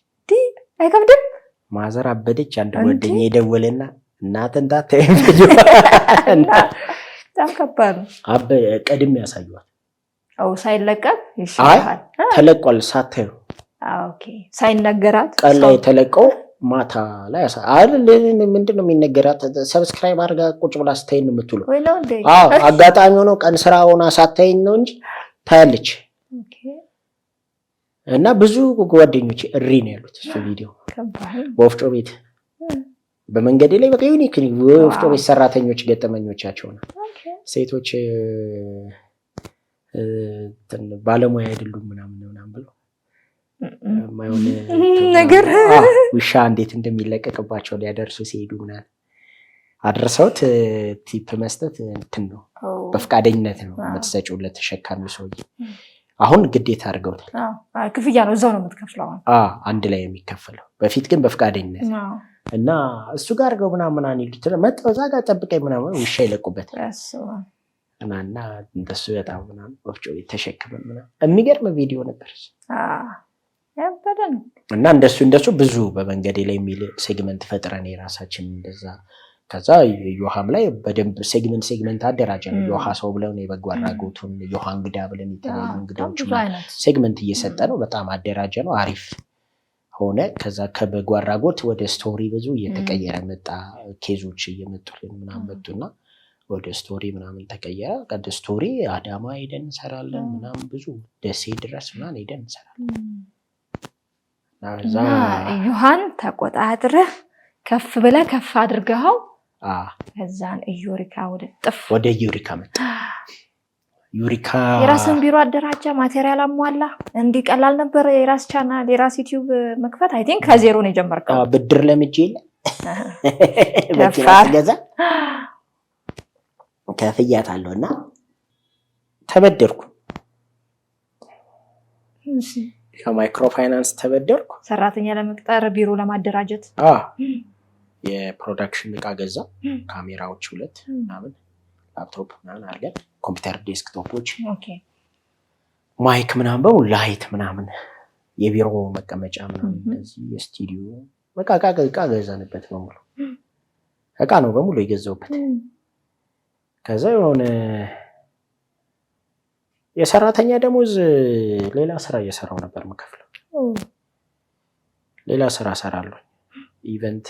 አይከብድም? ማዘር አበደች። አንድ ጓደኛዬ ደወለና እናትን ታተኝ በጣም ከባድ ነው። ቀድሜ ያሳዩዋል። ሳይለቀቅ ይሻላል። ተለቋል ሳታዩ ሳይነገራት ቀን ላይ ተለቀው ማታ ላይ ምንድነው የሚነገራት? ሰብስክራይብ አድርጋ ቁጭ ብላ ስታይን ነው የምትውለው። አጋጣሚ ሆኖ ቀን ስራ ሆና ሳታይን ነው እንጂ ታያለች። እና ብዙ ጓደኞች እሪ ነው ያሉት እሱ ቪዲዮ በወፍጮ ቤት በመንገዴ ላይ በቃ ዩኒክ ወፍጮ ቤት ሰራተኞች ገጠመኞቻቸው ነው። ሴቶች ባለሙያ አይደሉም ምናምን ብለው ማይሆን ነገር ውሻ እንዴት እንደሚለቀቅባቸው ሊያደርሱ ሲሄዱ ምናምን አድርሰውት ቲፕ መስጠት እንትን ነው በፍቃደኝነት ነው የምትሰጪው ለተሸካሚ ሰውዬ። አሁን ግዴታ አድርገውታል። ክፍያ ነው እዛው ነው የምትከፍለው። አንድ ላይ የሚከፈለው በፊት ግን በፍቃደኝነት እና እሱ ጋር አድርገው ምናምን ይሉት መጣው እዛ ጋር ጠብቀኝ ምናምን ውሻ ይለቁበታል። እና እንደሱ በጣም ምናምን ወፍጮ ቤት ተሸክመን ምናምን የሚገርም ቪዲዮ ነበር። እና እንደሱ ብዙ በመንገዴ ላይ የሚል ሴግመንት ፈጥረን የራሳችን እንደዛ ከዛ ዮሐም ላይ በደንብ ሴግመንት አደራጀን። ዮሐ ሰው ብለን የበጎ አድራጎቱን ዮሐ እንግዳ ብለን የተለያዩ እንግዳዎች ሴግመንት እየሰጠ ነው። በጣም አደራጀ ነው። አሪፍ ሆነ። ከዛ ከበጎ አድራጎት ወደ ስቶሪ ብዙ እየተቀየረ መጣ። ኬዞች እየመጡልን ምናምን መጡና ወደ ስቶሪ ምናምን ተቀየረ። ወደ ስቶሪ አዳማ ሄደን እንሰራለን ምናምን ብዙ ደሴ ድረስ ምናምን ሄደን እንሰራለን። እና ዮሐን ተቆጣጥረህ ከፍ ብለህ ከፍ አድርገኸው ከዛን ዩሪካ ወደ ዩሪካ መጣ። ዩሪካ የራስን ቢሮ አደራጀ፣ ማቴሪያል አሟላ። እንዲህ ቀላል ነበር የራስ ቻናል የራስ ዩቲዩብ መክፈት? አይ ቲንክ ከዜሮ ነው የጀመርከው። ብድር ለምጄ መኪና ገዛ ከፍያታለሁ እና ተበደርኩ። ከማይክሮ ፋይናንስ ተበደርኩ ሰራተኛ ለመቅጠር ቢሮ ለማደራጀት። የፕሮዳክሽን እቃ ገዛ፣ ካሜራዎች 2 ምናምን፣ ላፕቶፕ ምናምን አድርገን ኮምፒውተር ዴስክቶፖች፣ ማይክ ምናምን በሙሉ ላይት ምናምን፣ የቢሮ መቀመጫ ምናምን እንደዚህ የስቱዲዮ እቃ ገዛንበት። በሙሉ እቃ ነው በሙሉ የገዛውበት። ከዛ የሆነ የሰራተኛ ደሞዝ ሌላ ስራ እየሰራው ነበር መከፍለው። ሌላ ስራ እሰራለሁ፣ ኢቨንት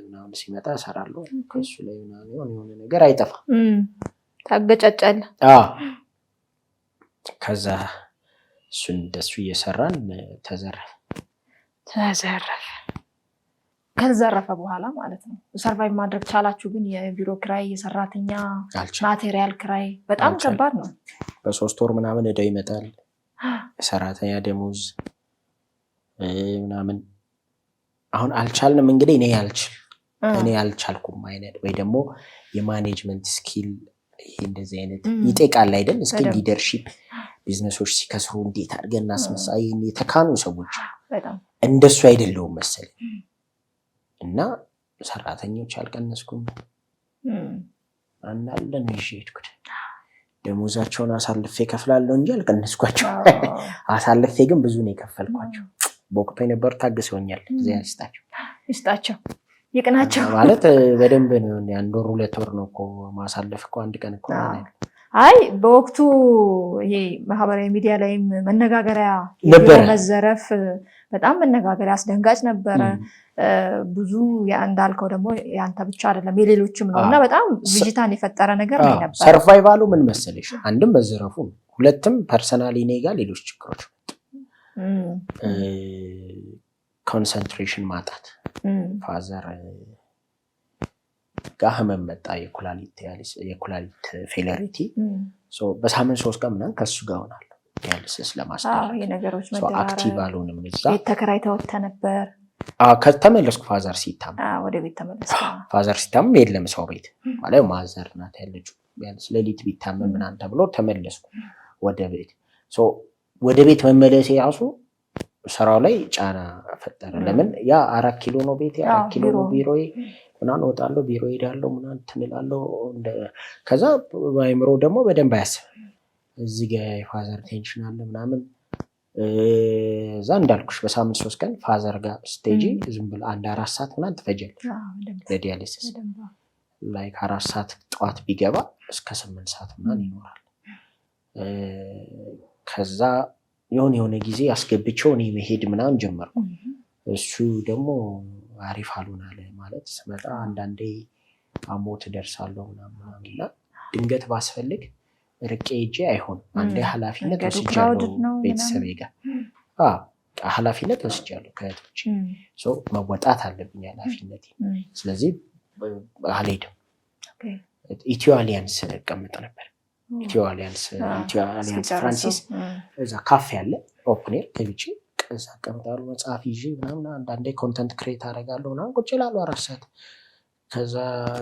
ምናምን ሲመጣ እሰራለሁ። ከሱ ላይ የሆነ ነገር አይጠፋም። ታገጫጫለህ። ከዛ እሱን እንደሱ እየሰራን ተዘረፈ። ከዘረፈ በኋላ ማለት ነው ሰርቫይቭ ማድረግ ቻላችሁ? ግን የቢሮ ክራይ፣ የሰራተኛ ማቴሪያል ክራይ በጣም ከባድ ነው። በ3 ወር ምናምን እዳው ይመጣል። የሰራተኛ ደሞዝ ምናምን አሁን አልቻልንም። እንግዲህ እኔ አልቻልኩም አይነት ወይ ደግሞ የማኔጅመንት ስኪል ይሄ እንደዚህ አይነት ይጠይቃል አይደል? ስኪል ሊደርሺፕ ቢዝነሶች ሲከስሩ እንዴት አድርገን እናስመሳይ የተካኑ ሰዎች እንደሱ አይደለውም መሰለኝ። እና ሰራተኞች አልቀነስኩም አናለን ይዤ ሄድኩት። ደሞዛቸውን አሳልፌ ከፍላለሁ እንጂ አልቀነስኳቸው። አሳልፌ ግን ብዙ ነው የከፈልኳቸው። በወቅቱ የነበሩ ታግሰውኛል። እግዚአብሔር ይስጣቸው ይቅናቸው ማለት በደንብ ነው። 1 ወር 2 ወር ነው እኮ ማሳለፍ እኮ 1 ቀን እኮ ነው። አይ በወቅቱ ይሄ ማህበራዊ ሚዲያ ላይም መነጋገሪያ መዘረፍ በጣም መነጋገሪያ አስደንጋጭ ነበረ። ብዙ እንዳልከው ደግሞ ያንተ ብቻ አይደለም የሌሎችም ነው እና በጣም ብዥታን የፈጠረ ነገር ነው ነበር። ሰርቫይቫሉ ምን መሰለሽ፣ አንድም መዘረፉ፣ 2ም ፐርሰናሊ እኔ ጋር ሌሎች ችግሮች ኮንሰንትሬሽን ማጣት፣ ፋዘር ጋር ህመም መጣ፣ የኩላሊት ፌለሪቲ። በሳምንት 3 ቀን ምናምን ከሱ ጋር ሆናለሁ ዲያሊሲስ ለማስደረግ። የነገሮች አክቲቭ አልሆንም። እዛ ቤት ተከራይተህ ነበር? ከተመለስኩ ፋዘር ሲታመም ወደ ቤት ተመለስኩ። ፋዘር ሲታመም የለም ሰው ቤት ማለት ማዘር ናት ያለችው። ቢያንስ ሌሊት ቢታመም ምናምን ተብሎ ተመለስኩ ወደ ቤት። ወደ ቤት መመለሴ ራሱ ስራው ላይ ጫና ፈጠረ። ለምን ያ 4 ኪሎ ነው ቤት፣ 4 ኪሎ ነው ቢሮዬ ምናምን። እወጣለሁ፣ ቢሮ ሄዳለሁ ምናምን ትንላለሁ። ከዛ በአይምሮ ደግሞ በደንብ አያስብም። እዚህ ጋር የፋዘር ቴንሽን አለ ምናምን። እዛ እንዳልኩሽ በሳምንት 3 ቀን ፋዘር ጋር ስቴጂ ዝም ብሎ 4 ሰዓት ምናምን ትፈጃለሽ ለዲያሊሲስ። ላይ 4 ሰዓት ጠዋት ቢገባ እስከ 8 ሰዓት ምናምን ይኖራል። ከዛ የሆነ ጊዜ አስገብቼው እኔ መሄድ ምናምን ጀመርኩ። እሱ ደግሞ አሪፍ አልሆናለ ማለት ስመጣ አንዳንዴ አሞት ደርሳለሁ ምናምን እና ድንገት ባስፈልግ ርቄ ሄጄ አይሆንም። አንዴ ኃላፊነት ወስጃለሁ ቤተሰቤ ጋር ኃላፊነት ወስጃለሁ ከእህቶቼ። መወጣት አለብኝ ኃላፊነቴ። ስለዚህ አልሄድም። ኢትዮ አሊያንስ እቀምጥ ነበር። ኢትዮ አሊያንስ ፍራንሲስ እዛ ካፌ አለ ኦፕን ኤር ገብቼ እዛ እቀምጣለሁ። መጽሐፍ ይዤ ምናምን አንዳንዴ ኮንተንት ክሬት አደርጋለሁ ምናምን ቁጭ እላለሁ 4 ሰዓት። ከዛ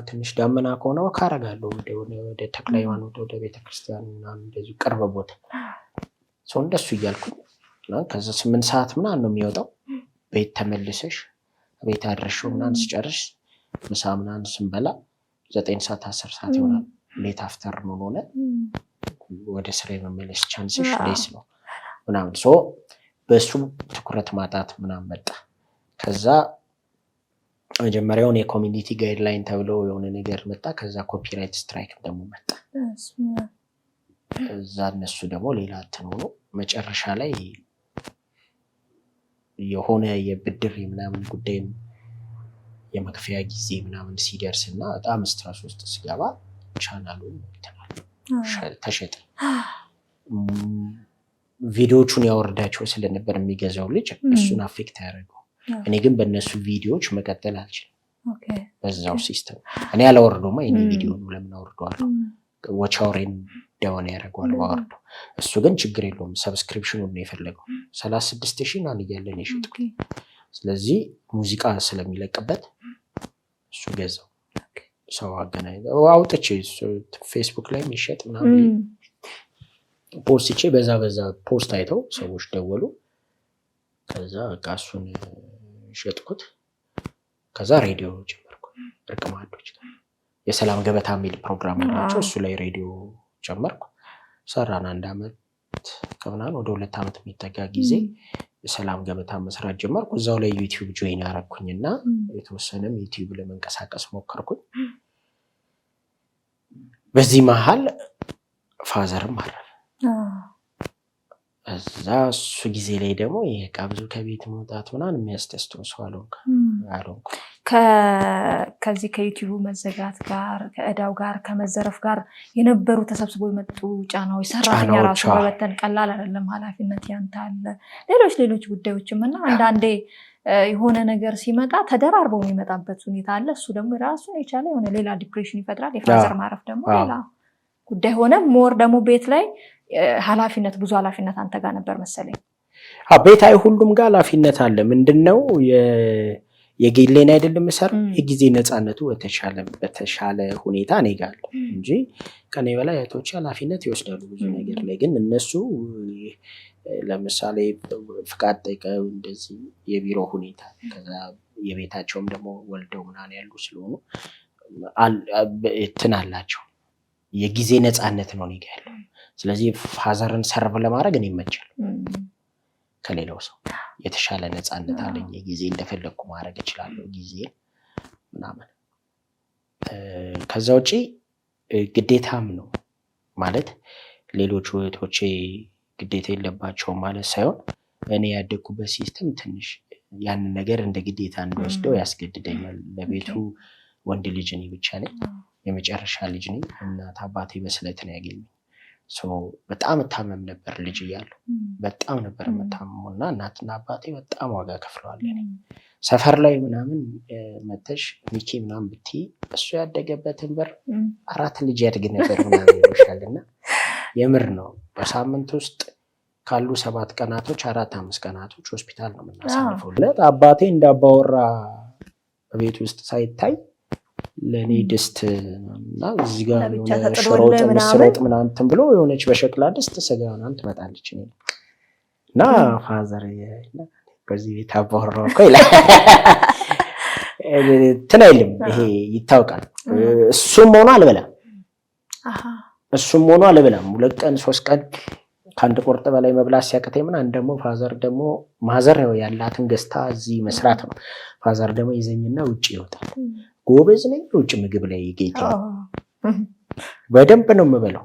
ትንሽ ዳመና ከሆነ ወክ አደርጋለሁ ወደ ተክለ ሃይማኖት ወደ ቤተክርስቲያን ምናምን እንደዚሁ ቅርብ ቦታ እንደሱ እያልኩኝ ከዛ 8 ሰዓት ምናምን ነው የሚወጣው። ቤት ተመልሰሽ ቤት አድረሽው ምናምን ስጨርሽ ምሳ ምናምን ስንበላ 9 ሰዓት 10 ሰዓት ይሆናል። ሌት አፍተር ነው ሆነ ወደ ስራ የመመለስ ቻንስሽ ሌስ ነው ምናምን። በሱ ትኩረት ማጣት ምናምን መጣ። ከዛ መጀመሪያውን የኮሚኒቲ ጋይድላይን ተብሎ የሆነ ነገር መጣ። ከዛ ኮፒራይት ስትራይክ ደግሞ መጣ። እዛ እነሱ ደግሞ ሌላ እንትን ሆኖ መጨረሻ ላይ የሆነ የብድር ምናምን ጉዳይ የመክፈያ ጊዜ ምናምን ሲደርስና በጣም ስትረስ ውስጥ ሲገባ ቻናሉ ተሸጠ። ቪዲዮቹን ያወርዳቸው ስለነበር የሚገዛው ልጅ እሱን አፌክት ያደረገው። እኔ ግን በእነሱ ቪዲዮዎች መቀጠል አልችልም። በዛው ሲስተም እኔ አላወርደውማ። የኔ ቪዲዮ ነው ለምን አወርደዋለሁ? ወቻውሬን ዳውን ያደርገዋል ባወርደው። እሱ ግን ችግር የለውም። ሰብስክሪፕሽኑን ነው የፈለገው። 36,000 ናን እያለን የሸጥኩት። ስለዚህ ሙዚቃ ስለሚለቅበት እሱ ገዛው። ሰው አገናኝ አውጥቼ ፌስቡክ ላይ የሚሸጥ ምናምን ፖስቼ በዛ ፖስት አይተው ሰዎች ደወሉ። ከዛ በቃ እሱን ሸጥኩት። ከዛ ሬዲዮ ጀመርኩ። እርቅ ማዕዶች የሰላም ገበታ የሚል ፕሮግራም አላቸው። እሱ ላይ ሬዲዮ ጀመርኩ። ሰራን 1 ዓመት ከምናምን ወደ 2 ዓመት የሚጠጋ ጊዜ የሰላም ገበታ መስራት ጀመርኩ። እዛው ላይ ዩቲዩብ ጆይን ያደረኩኝና የተወሰነም ዩቲዩብ ለመንቀሳቀስ ሞከርኩኝ። በዚህ መሀል ፋዘርም አረፈ። እዛ እሱ ጊዜ ላይ ደግሞ ይሄ ብዙ ከቤት መውጣት ምናምን የሚያስደስተው ሰው አልሆንኩ። ከዚህ ከዩቲዩብ መዘጋት ጋር ከእዳው ጋር ከመዘረፍ ጋር የነበሩ ተሰብስቦ የመጡ ጫናዎች፣ ሰራተኛ ራሱ በበተን ቀላል አይደለም። ኃላፊነት ያንተ አለ፣ ሌሎች ጉዳዮችም እና አንዳንዴ የሆነ ነገር ሲመጣ ተደራርበው የሚመጣበት ሁኔታ አለ። እሱ ደግሞ ራሱን የቻለ የሆነ ሌላ ዲፕሬሽን ይፈጥራል። የፋዘር ማረፍ ደግሞ ሌላ ጉዳይ ሆነ። ሞር ደግሞ ቤት ላይ ኃላፊነት ብዙ ኃላፊነት አንተ ጋር ነበር መሰለኝ። ቤት አይ ሁሉም ጋር ኃላፊነት አለ። ምንድነው የግሌን አይደለም ሰር የጊዜ ነፃነቱ በተሻለ ሁኔታ እኔ ጋር አለ እንጂ ከኔ በላይ እህቶቼ ኃላፊነት ይወስዳሉ ብዙ ነገር ላይ። ግን እነሱ ለምሳሌ ፍቃድ ጠይቀው እንደዚህ የቢሮ ሁኔታ ከዛ የቤታቸውም ደግሞ ወልደው ምናምን ያሉ ስለሆኑ እንትን አላቸው። የጊዜ ነፃነት ነው እኔ ጋር ያለው። ስለዚህ ፋዘርን ሰርቭ ለማድረግ እኔ ይመቻል። ከሌላው ሰው የተሻለ ነፃነት አለኝ። የጊዜ እንደፈለኩ ማድረግ እችላለሁ ጊዜ ምናምን። ከዛ ውጪ ግዴታም ነው ማለት ሌሎች እህቶቼ ግዴታ የለባቸውም ማለት ሳይሆን እኔ ያደግኩበት ሲስተም ትንሽ ያንን ነገር እንደ ግዴታ እንደወስደው ያስገድደኛል። ለቤቱ ወንድ ልጅ ነኝ፣ ብቻ ነኝ፣ የመጨረሻ ልጅ ነኝ። እናት አባቴ በስለት ነው ያገኘኝ። በጣም እታመም ነበር ልጅ እያለሁ በጣም ነበር የምታመመው እና እናትና አባቴ በጣም ዋጋ ከፍለዋል። ሰፈር ላይ ምናምን መተሽ ሚኪ ምናምን ብትይ እሱ ያደገበትን በር 4 ልጅ ያድግ ነበር ምናምን ይሻልና የምር ነው። በሳምንት ውስጥ ካሉ 7 ቀናቶች 4-5 ቀናቶች ሆስፒታል ነው የምናሳልፈው። አባቴ እንዳባወራ ቤት ውስጥ ሳይታይ ለኔ ድስት እና እዚህ ጋር የሆነ ሽሮጥ ምስሮጥ ምናምን እንትን ብሎ የሆነች በሸክላ ድስት ስጋ ምናምን ትመጣለች እና ፋዘር በዚህ ቤት አባወራው እኮ ይላል። እንትን አይልም። ይሄ ይታወቃል። እሱም ሆኖ አልበላም። 2 ቀን 3 ቀን ከአንድ ቁርጥ በላይ መብላት ሲያቅተኝ ምናምን ደግሞ ፋዘር ደግሞ ማዘር ያላትን ገዝታ እዚህ መስራት ነው። ፋዘር ደግሞ ይዘኝና ውጭ ይወጣል። ጎበዝ ነኝ ውጭ ምግብ ላይ ጌታ በደንብ ነው የምበላው።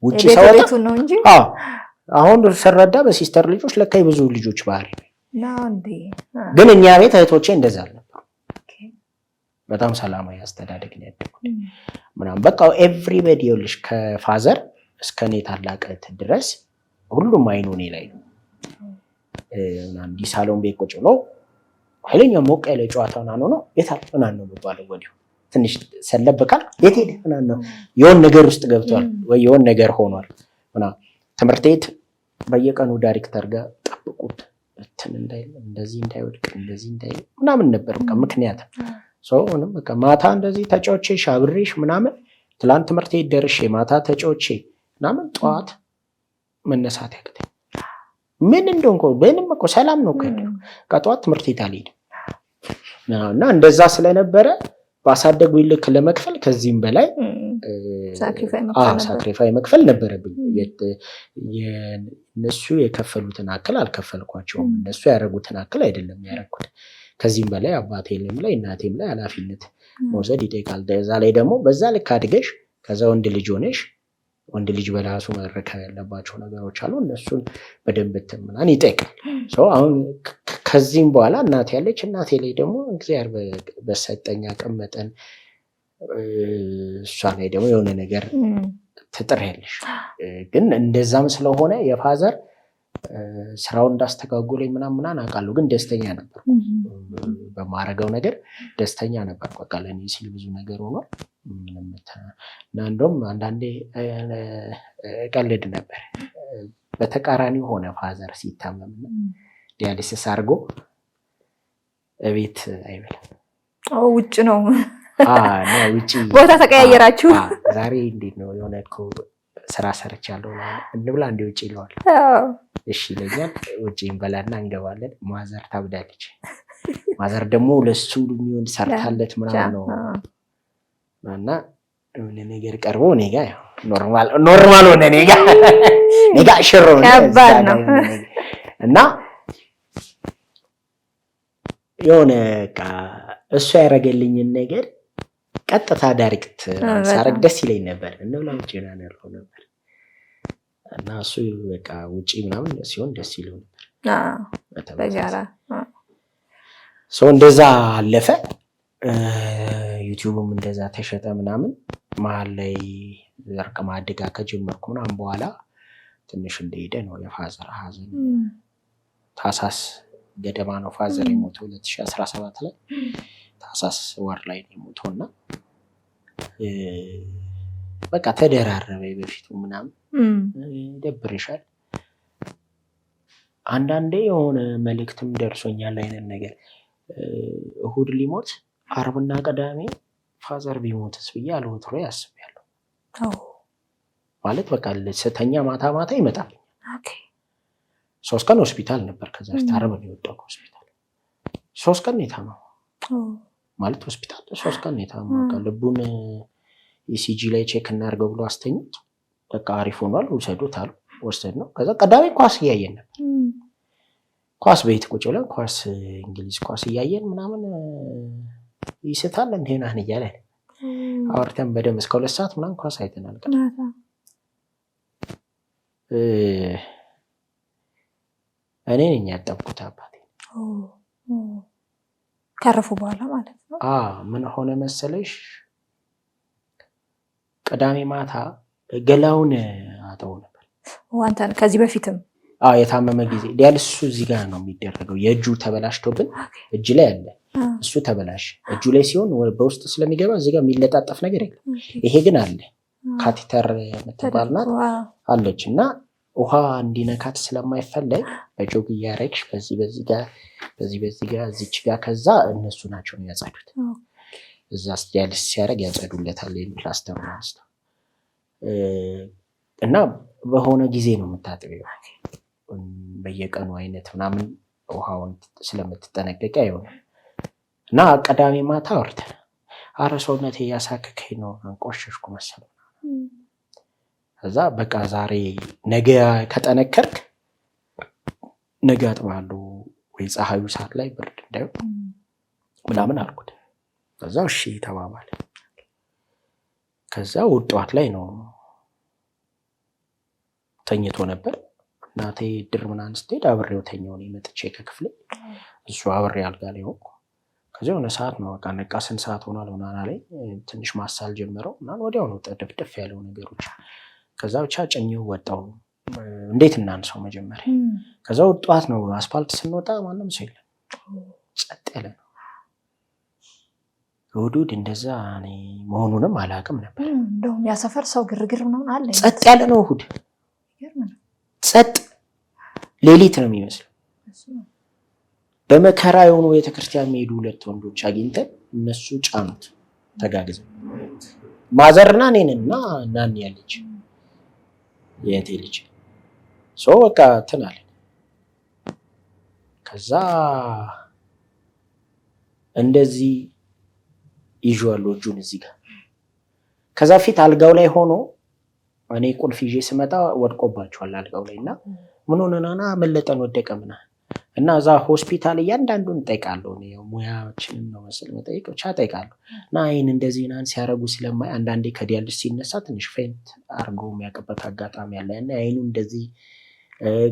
ውጭ ሰውታ ነው እንጂ አሁን ስረዳ በሲስተር ልጆች ለካ ብዙ ልጆች ባህሪ ነው እንዴ። ግን እኛ ቤት እህቶቼ እንደዛ አልነበሩ። በጣም ሰላማዊ አስተዳደግ ነው ያደጉት ምናምን በቃ ኤቭሪባዲ ይኸውልሽ ከፋዘር እስከ እኔ ታላቅ እህት ድረስ ሁሉም አይኑ እኔ ላይ ነው። እንዲህ ሳሎን ቤት ቁጭ ብሎ ኃይለኛ ሞቅ ያለ ጨዋታ ምናምን ነው የታል ምናምን ነው የሚባለው። ወዲሁ ትንሽ ሰለበቃል የት ሄደ ምናምን ነው የሆነ ነገር ውስጥ ገብቷል ወይ የሆነ ነገር ሆኗል ምናምን። ትምህርት ቤት በየቀኑ ዳይሬክተር ጋር ጠብቁት እንትን እንዳይል እንደዚህ እንዳይወድቅ እንደዚህ እንዳይል ምናምን ነበር በቃ ምክንያት ምንም በቃ ማታ እንደዚህ ተጫውቼ ሻብሬሽ ምናምን ትላንት ትምህርት ቤት ደርሼ ማታ ተጫውቼ ምናምን ጠዋት መነሳት ያቅተኝ ምን እንደሆንኩ ምንም እኮ ሰላም ነው ከጠዋት ትምህርት ቤት አልሄድም እና እንደዛ ስለነበረ ባሳደጉ ልክ ለመክፈል ከዚህም በላይ ሳክሪፋይ መክፈል ነበረብኝ። እነሱ የከፈሉትን አክል አልከፈልኳቸውም። እነሱ ያደረጉትን አክል አይደለም ያደረኩት። ከዚህም በላይ አባቴም ላይ እናቴም ላይ ኃላፊነት መውሰድ ይጠይቃል። በዛ ላይ ደግሞ በዛ ልክ አድገሽ ከዛ ወንድ ልጅ ሆነሽ ወንድ ልጅ በራሱ መረከብ ያለባቸው ነገሮች አሉ። እነሱን በደንብ ምናምን ይጠይቃል። አሁን ከዚህም በኋላ እናቴ ያለች እናቴ ላይ ደግሞ እግዚአብሔር በሰጠኝ አቅም መጠን እሷ ላይ ደግሞ የሆነ ነገር ትጥሪያለሽ። ግን እንደዛም ስለሆነ የፋዘር ስራው እንዳስተጋጎለኝ ምናምን አውቃለሁ። ግን ደስተኛ ነበር በማረገው ነገር ደስተኛ ነበር። በቃ ለእኔ ሲል ብዙ ነገር ሆኗል። እና እንደውም አንዳንዴ ቀልድ ነበር። በተቃራኒ ሆነ ፋዘር ሲታመም ዲያሊሲስ አድርጎ እቤት አይበላም፣ ውጭ ነው ውጭ ቦታ ተቀያየራችሁ። ዛሬ እንዴት ነው የሆነ እኮ ስራ ሰርቻለሁ እንብላ እንደ ውጭ ይለዋል። እሺ ይለኛል። ውጭ እንበላና እንገባለን። ማዘር ታብዳለች። ማዘር ደግሞ ለሱ የሚሆን ሰርታለት ምናምን ነው እና ምን ነገር ቀርቦ እኔ ጋ ኖርማል ሆነ። እኔ ጋ ሽሮ ነው እና የሆነ እሱ ያደረገልኝን ነገር ቀጥታ ዳይሬክት ሳረግ ደስ ይለኝ ነበር። እንብላ ውጭ ያለው ነበር እና እሱ በቃ ውጪ ምናምን ሲሆን ደስ ይለው ነበር። በጋራ እንደዛ አለፈ። ዩቲዩብም እንደዛ ተሸጠ ምናምን። መሀል ላይ ዘርቅ ማድጋ ከጀመርኩ ምናምን በኋላ ትንሽ እንደሄደ ነው የፋዘር ሀዘን። ታሳስ ገደማ ነው ፋዘር የሞተው 2017 ላይ ታሳስ ወር ላይ ነው የሞተው እና በቃ ተደራረበ። በፊቱ ምናምን ይደብርሻል። አንዳንዴ የሆነ መልእክትም ደርሶኛል አይነት ነገር እሁድ ሊሞት አርብና ቅዳሜ ፋዘር ቢሞትስ ብዬ አልወትሮ ያስባለሁ። ማለት በቃ ስተኛ ማታ ማታ ይመጣል። 3 ቀን ሆስፒታል ነበር። ከዛ አርብ ነው የወጣው ሆስፒታል። 3 ቀን የታመመው ማለት ሆስፒታል 3 ቀን የታመመው። ልቡን ኢሲጂ ላይ ቼክ እናድርገው ብሎ አስተኙት። በቃ አሪፍ ሆኗል ውሰዱት አሉ። ወሰድ ነው። ከዛ ቀዳሚ ኳስ እያየን ነበር። ኳስ ቤት ቁጭ ብለን ኳስ እንግሊዝ ኳስ እያየን ምናምን ይስታል እንዴናን እያለ አወርተን በደንብ እስከ 2 ሰዓት ምናምን ኳስ አይተናል። እኔ ነኝ ያጠብኩት አባቴ ካረፉ በኋላ ማለት ነው። ምን ሆነ መሰለሽ ቅዳሜ ማታ ገላውን አጠው ነበር። አንተን ከዚህ በፊትም የታመመ ጊዜ ዲያሊሲሱ እዚህ ጋር ነው የሚደረገው። የእጁ ተበላሽቶብን እጅ ላይ አለ። እሱ ተበላሽ እጁ ላይ ሲሆን በውስጥ ስለሚገባ እዚህ ጋር የሚለጣጠፍ ነገር የለም። ይሄ ግን አለ። ካቴተር የምትባል ናት አለች እና ውሃ እንዲነካት ስለማይፈለግ በጆግ እያረግሽ በዚህ ጋር እዚች ጋር ከዛ እነሱ ናቸው የሚያጸዱት። እዛ ዲያሊሲስ ሲያደርግ ያጸዱለታል። ፕላስተሩ አንስተው እና በሆነ ጊዜ ነው የምታጥቢው። በየቀኑ አይነት ምናምን ውሃውን ስለምትጠነቀቂ አይሆንም። እና ቅዳሜ ማታ አውርተን ኧረ ሰውነቴ እያሳከከኝ ነው አንቆሸሽኩ መሰለኝ። ከዛ በቃ ዛሬ ነገ ከጠነከርክ ነገ አጥባለሁ ወይ ፀሐዩ ሰዓት ላይ ብርድ እንዳይሆን ምናምን አልኩት። ከዛ እሺ ተባባለ። ከዛ ውጧት ላይ ነው ተኝቶ ነበር። እናቴ ድር ምናምን ስትሄድ አብሬው ተኛው ነው መጥቼ ከክፍሌ እሱ አብሬ አልጋ ላይ ሆንኩ። ከዚያ የሆነ ሰዓት ነው በቃ ነቃ። ስንት ሰዓት ሆኗል ምናምን ላይ ትንሽ ማሳል ጀመረው ምናምን ወዲያው ነው ጥድፍድፍ ያለው ነገሮች። ከዛ ብቻ ጭኜው ወጣው። እንዴት እናንሰው መጀመሪያ። ከዛ ወጣት ነው አስፋልት ስንወጣ ማንም ሰው የለም፣ ጸጥ ያለ ነው። እሑድ እንደዛ እኔ መሆኑንም አላውቅም ነበር። እንደውም ያ ሰፈር ሰው ግርግር ምናምን አለ። ጸጥ ያለ ነው እሑድ፣ ጸጥ ሌሊት ነው የሚመስለው። በመከራ የሆኑ ቤተክርስቲያን የሚሄዱ 2 ወንዶች አግኝተን እነሱ ጫኑት ተጋግዘው። ማዘርና እኔንና ናኒ ያለች የእህቴ ልጅ በቃ እንትን አለ። ከዛ እንደዚህ ይዤዋለሁ እጁን እዚህ ጋር። ከዛ ፊት አልጋው ላይ ሆኖ እኔ ቁልፍ ይዤ ስመጣ ወድቆባቸዋል አልጋው ላይ እና ምን ሆነና መለጠን ወደቀ ምናምን እና እዛ ሆስፒታል እያንዳንዱን እጠይቃለሁ። ያው ሙያዎችንም ነው መሰለኝ መጠየቅ ብቻ እጠይቃለሁ። እና አይን እንደዚህ ናን ሲያደርጉ ስለማይ አንዳንዴ ከዲያሊስ ሲነሳ ትንሽ ፌንት አድርጎ የሚያውቅበት አጋጣሚ አለ። እና አይኑ እንደዚህ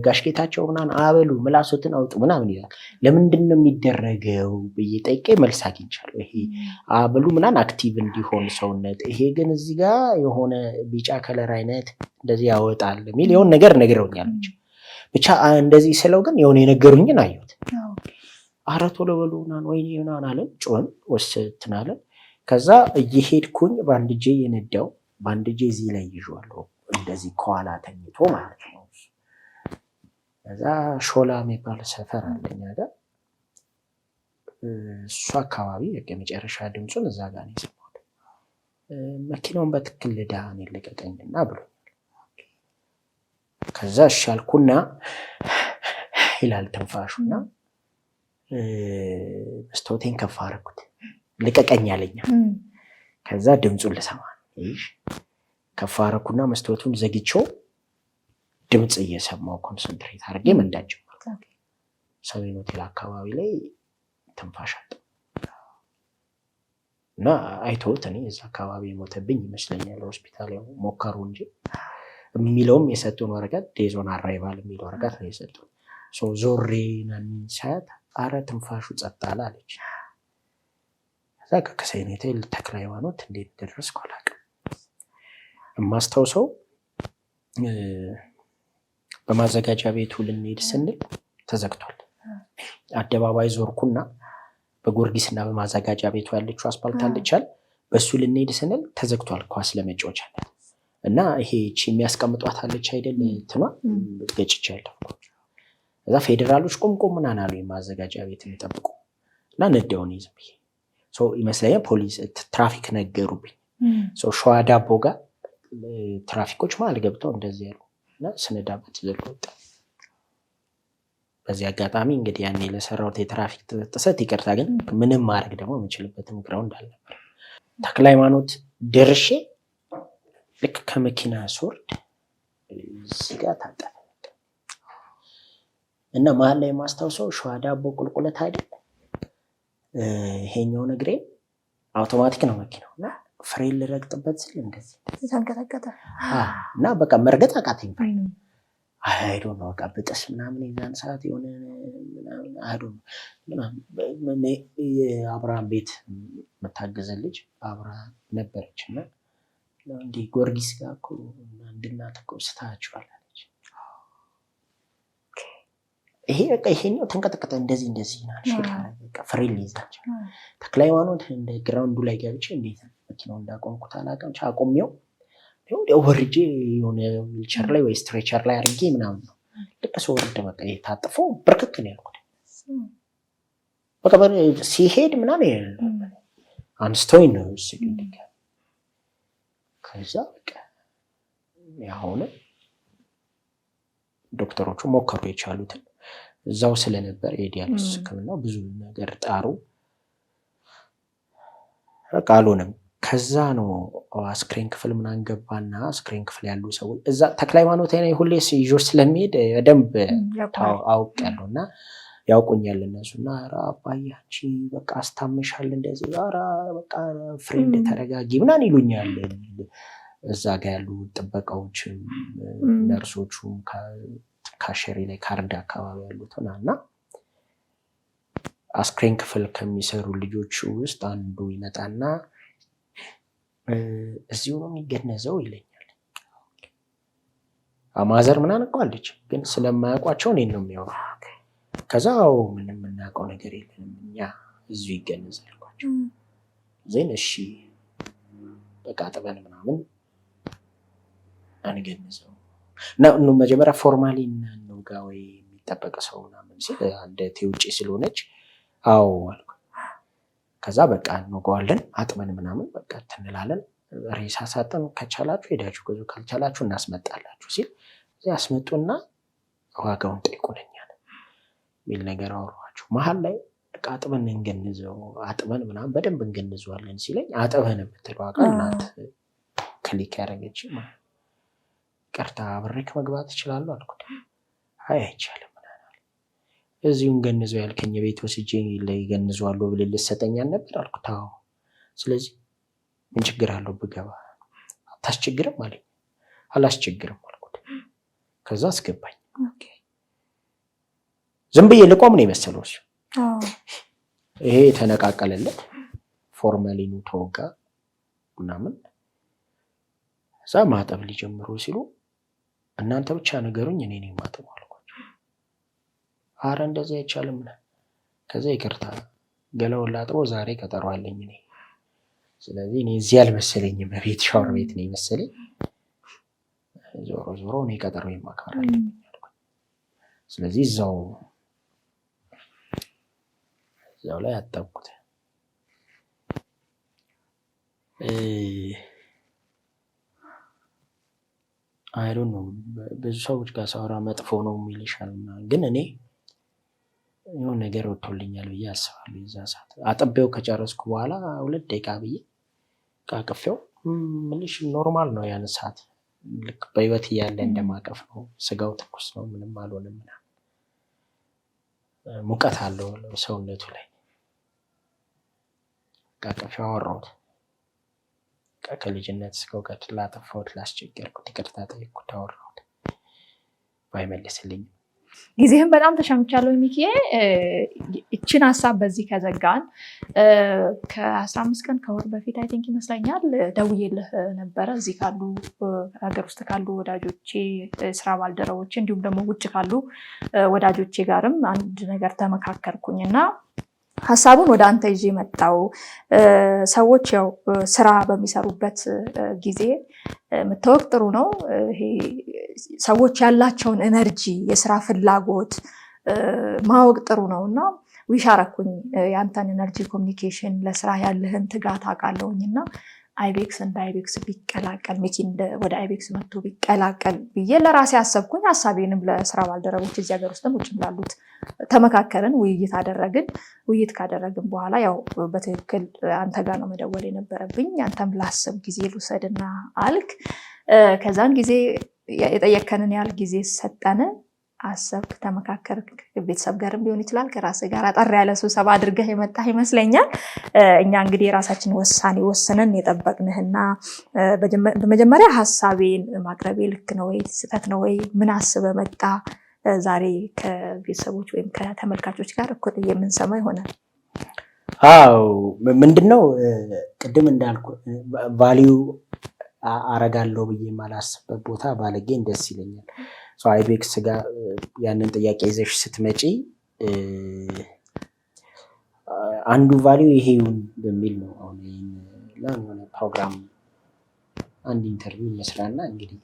ጋሽ ጌታቸው ምናምን አበሉ ምላሶትን አውጡ ምናምን ይላል። ለምንድን ነው የሚደረገው ብዬ ጠይቄ መልስ አግኝቻለሁ። ይሄ አበሉ ምናምን አክቲቭ እንዲሆን ሰውነት፣ ይሄ ግን እዚህ ጋር የሆነ ቢጫ ከለር አይነት እንደዚህ ያወጣል የሚል የሆነ ነገር ነግረውኛል። ብቻ እንደዚህ ስለው ግን የሆነ የነገሩኝን አየሁት። ኧረ ቶሎ በሉ ምናምን ወይኔ ምናምን አለን። ጮህን ወስትን አለን። ከዛ እየሄድኩኝ በአንድ እጄ የነዳው በአንድ እጄ እዚህ ላይ ይዤዋለሁ፣ እንደዚህ ከኋላ ተኝቶ ማለት ነው። ከዛ ሾላ የሚባል ሰፈር አለኝ ጋር እሱ አካባቢ የመጨረሻ ድምፁን እዛ ጋር ነው የሰማሁት። መኪናውን በትክክል ልዳን የለቀቀኝና ብሎ ከዛ እሺ አልኩና ይላል ትንፋሹና መስታወቴን ከፍ አደረኩት። ልቀቀኝ አለኝ። ከዛ ድምፁን ልሰማ ከፍ አደረኩና መስታወቱን ዘግቼው ድምፅ እየሰማው ኮንሰንትሬት አድርጌ መንዳት ጀመርኩ። ሰሜን ሆቴል አካባቢ ላይ ትንፋሽ አጣ እና አይተውት እኔ እዛ አካባቢ የሞተብኝ ይመስለኛል። ሆስፒታል ያው ሞከሩ እንጂ የሚለውም የሰጡን ወረቀት ዴዞን አራይቫል የሚል ወረቀት ነው የሰጡን። ዞሬ ሳያት አረ ትንፋሹ ጸጥ አለ አለች። ከዛ ከሰሜን ሆቴል ተክለ ሃይማኖት እንዴት ደረስኩ አላውቅም። የማስታውሰው በማዘጋጃ ቤቱ ልንሄድ ስንል ተዘግቷል። አደባባይ ዞርኩና በጊዮርጊስና በማዘጋጃ ቤቱ ያለችው አስፓልት አለቻል፣ በሱ ልንሄድ ስንል ተዘግቷል። ኳስ ለመጫወቻ እና ይሄ እቺ የሚያስቀምጧት አለች አይደል እንትኗ ገጭቻለሁ። እዛ ፌዴራሎች ቁምቁም ምናምን አሉ የማዘጋጃ ቤት የሚጠብቁ እና ነዳውን ይዝም ይመስለኛል ፖሊስ ትራፊክ ነገሩብኝ። ሸዋ ዳቦ ጋር ትራፊኮች መሀል ገብተው እንደዚህ ያሉ እና ስነዳበት ዘሎ ወጣ። በዚህ አጋጣሚ እንግዲህ ያኔ ለሰራሁት የትራፊክ ጥሰት ይቅርታ፣ ግን ምንም ማድረግ ደግሞ የምችልበትም ግራውንድ አልነበር። ተክለ ሃይማኖት ደርሼ ልክ ከመኪና ስወርድ እዚህ ጋር ታጠፈ እና መሀል ላይ የማስታውሰው ሸዋ ዳቦ ቁልቁለት አይደል፣ ይሄኛውን እግሬ አውቶማቲክ ነው መኪናው እና ፍሬን ልረግጥበት ስል እንደዚህ ተንቀጠቀጠ እና በቃ መርገጥ አቃተኝ። አይዶ ነው በቃ ብጥስ ምናምን የዛን ሰዓት የሆነ ምናምን አይዶ ምናምን የአብርሃም ቤት የምታገዘ ልጅ አብራ ነበረች እና እንዲህ ጊዮርጊስ ጋር እኮ አንድ እናት እኮ ስታችኋል አለች። ይሄ በቃ ይሄኛው ተንቀጠቀጠ እንደዚህ እንደዚህ በቃ ፍሬን ሊይዛቸው ተክለ ሃይማኖት እንደ ግራውንዱ ላይ ገብቼ እንዴት መኪናው እንዳቆምኩት አላውቅም። አቆሜው ወዲያው ወርጄ የሆነ ዊልቸር ላይ ወይ ስትሬቸር ላይ አድርጌ ምናምን ነው ልክ ሰው ወርደ በቃ የታጠፎ ብርክክ ነው ያልኩት። በቃ ሲሄድ ምናምን አንስቶኝ ነው ሲልኝ። ከዛ በቃ ያሆነ ዶክተሮቹ ሞከሩ የቻሉትን እዛው ስለነበር የዲያሊስ ሕክምናው ብዙ ነገር ጣሩ። በቃ አልሆነም። ከዛ ነው አስክሬን ክፍል ምናምን ገባና አስክሬን ክፍል ያሉ ሰዎች እዛ ተክለ ሃይማኖት ላይ ሁሌ ይዞ ስለሚሄድ በደንብ አውቄያለሁ እና ያውቁኛል እነሱ እና ኧረ አባዬ አንቺ በቃ አስታመሻል እንደዚህ ኧረ በቃ ፍሬንድ ተረጋጊ ምናምን ይሉኛል። እዛ ጋር ያሉ ጥበቃዎችም ነርሶቹም ካሸሪ ላይ ካርድ አካባቢ ያሉት እና አስክሬን ክፍል ከሚሰሩ ልጆች ውስጥ አንዱ ይመጣና እዚሁ ነው የሚገነዘው ይለኛል። ማዘር ምናምን እኮ አለች፣ ግን ስለማያውቋቸው እኔን ነው የሚያወሩ። ከዛ ምንም የምናውቀው ነገር የለንም እኛ እዚሁ ይገነዝ አልኳቸው። ዜን እሺ በቃ ጥበን ምናምን አንገንዘው እና መጀመሪያ ፎርማሊ እንውጋ ወይ የሚጠበቅ ሰው ምናምን ሲል አንድ ውጭ ስለሆነች አዎ አልኩ። ከዛ በቃ እንወጋዋለን አጥመን ምናምን በቃ ትንላለን። ሬሳ ሳጥን ከቻላችሁ ሄዳችሁ ገዙ፣ ካልቻላችሁ እናስመጣላችሁ ሲል ያስመጡና ዋጋውን ጠይቁልኛል የሚል ነገር አወራኋቸው። መሀል ላይ በቃ አጥበን እንገንዘው አጥበን ምናምን በደንብ እንገንዘዋለን ሲለኝ አጥበን የምትለው ዋጋ እናት ክሊክ ያደረገች ቀርታ አብሬክ መግባት እችላለሁ አልኩት። አይ አይቻልም ምናምን እዚሁን ገንዘው ያልከኝ ቤት ወስጄ ላይ ገንዘዋለሁ ብለህ ልትሰጠኛል ነበር አልኩት። አዎ ስለዚህ ምን ችግር አለው ብገባ አታስቸግርም ማለት አላስቸግርም አልኩት። ከዛ አስገባኝ። ኦኬ ዝም ብዬ ልቆም ነው የመሰለው እሱ። ይሄ ተነቃቀለለት ፎርማሊኑ ተወጋ ምናምን። እዛ ማጠብ ሊጀምሩ ሲሉ እናንተ ብቻ ነገሩኝ እኔ ነኝ ማጠብ አልኳቸው። አረ እንደዚህ አይቻልም። ከዛ ይቅርታ ገላውን ላጥቦ ዛሬ ቀጠሮ አለኝ እኔ። ስለዚህ እኔ እዚህ አልመሰለኝም በቤት ሻወር ቤት ነው የመሰለኝ። ዞሮ ዞሮ እኔ ቀጠሮ የማክበር አለብኝ አልኩኝ። ስለዚህ እዛው ላይ አጠብኩት። አይ ዶንት ኖ ብዙ ሰዎች ጋር ሳወራ መጥፎ ነው የሚልሻል ግን እኔ የሆነ ነገር ወጥቶልኛል ብዬ አስባለሁ። የዛ ሰዓት አጥቤው ከጨረስኩ በኋላ 2 ደቂቃ ብዬ ቃቅፌው ምንሽ ኖርማል ነው ያን ሰዓት ልክ በህይወት እያለ እንደማቀፍ ነው። ስጋው ትኩስ ነው ምንም አልሆነም። ሙቀት አለው ሰውነቱ ላይ። ቃቅፌው አወራሁት። ከልጅነት እስከ እውቀት ላጠፋሁት ላስቸገርኩት ይቅርታ ጠየቅኩት። አወራሁት ባይመልስልኝም ጊዜህን በጣም ተሻምቻለሁ ሚኪዬ። እችን ሀሳብ በዚህ ከዘጋን ከ15 ቀን ከወር በፊት አይ ቲንክ ይመስለኛል ደውዬልህ ነበረ። እዚህ ካሉ ሀገር ውስጥ ካሉ ወዳጆቼ ስራ ባልደረቦቼ እንዲሁም ደግሞ ውጭ ካሉ ወዳጆቼ ጋርም አንድ ነገር ተመካከርኩኝ እና ሀሳቡን ወደ አንተ ይዤ መጣው። ሰዎች ያው ስራ በሚሰሩበት ጊዜ መታወቅ ጥሩ ነው። ይሄ ሰዎች ያላቸውን ኤነርጂ የስራ ፍላጎት ማወቅ ጥሩ ነው እና ዊሻረኩኝ ያንተን ኤነርጂ ኮሚኒኬሽን ለስራ ያለህን ትጋት አውቃለሁኝ እና አይቤክስ እንደ አይቤክስ ቢቀላቀል ሚኪ ወደ አይቤክስ መጥቶ ቢቀላቀል ብዬ ለራሴ አሰብኩኝ። ሀሳቤንም ለስራ ባልደረቦች እዚህ ሀገር ውስጥም ውጭ ላሉት ተመካከርን፣ ውይይት አደረግን። ውይይት ካደረግን በኋላ ያው በትክክል አንተ ጋር ነው መደወል የነበረብኝ። አንተም ላስብ ጊዜ ልውሰድና አልክ። ከዛን ጊዜ የጠየከንን ያህል ጊዜ ሰጠን። አሰብክ፣ ተመካከርክ። ቤተሰብ ጋርም ሊሆን ይችላል ከራስ ጋር አጠር ያለ ስብሰባ አድርገህ የመጣህ ይመስለኛል። እኛ እንግዲህ የራሳችን ውሳኔ ወስነን የጠበቅንህና በመጀመሪያ ሀሳቤን ማቅረቤ ልክ ነው ወይ ስህተት ነው ወይ ምን አስበህ መጣ ዛሬ ከቤተሰቦች ወይም ከተመልካቾች ጋር እኩል የምንሰማ ይሆናል። አዎ ምንድነው ቅድም እንዳልኩ ቫልዩ አረጋለሁ ብዬ የማላስብበት ቦታ ባለጌን ደስ ይለኛል። አይቤክስ ጋር ያንን ጥያቄ ይዘሽ ስትመጪ አንዱ ቫልዩ ይሄውን በሚል ነው። አሁን ለሆነ ፕሮግራም አንድ ኢንተርቪው መስራና እንግዲህ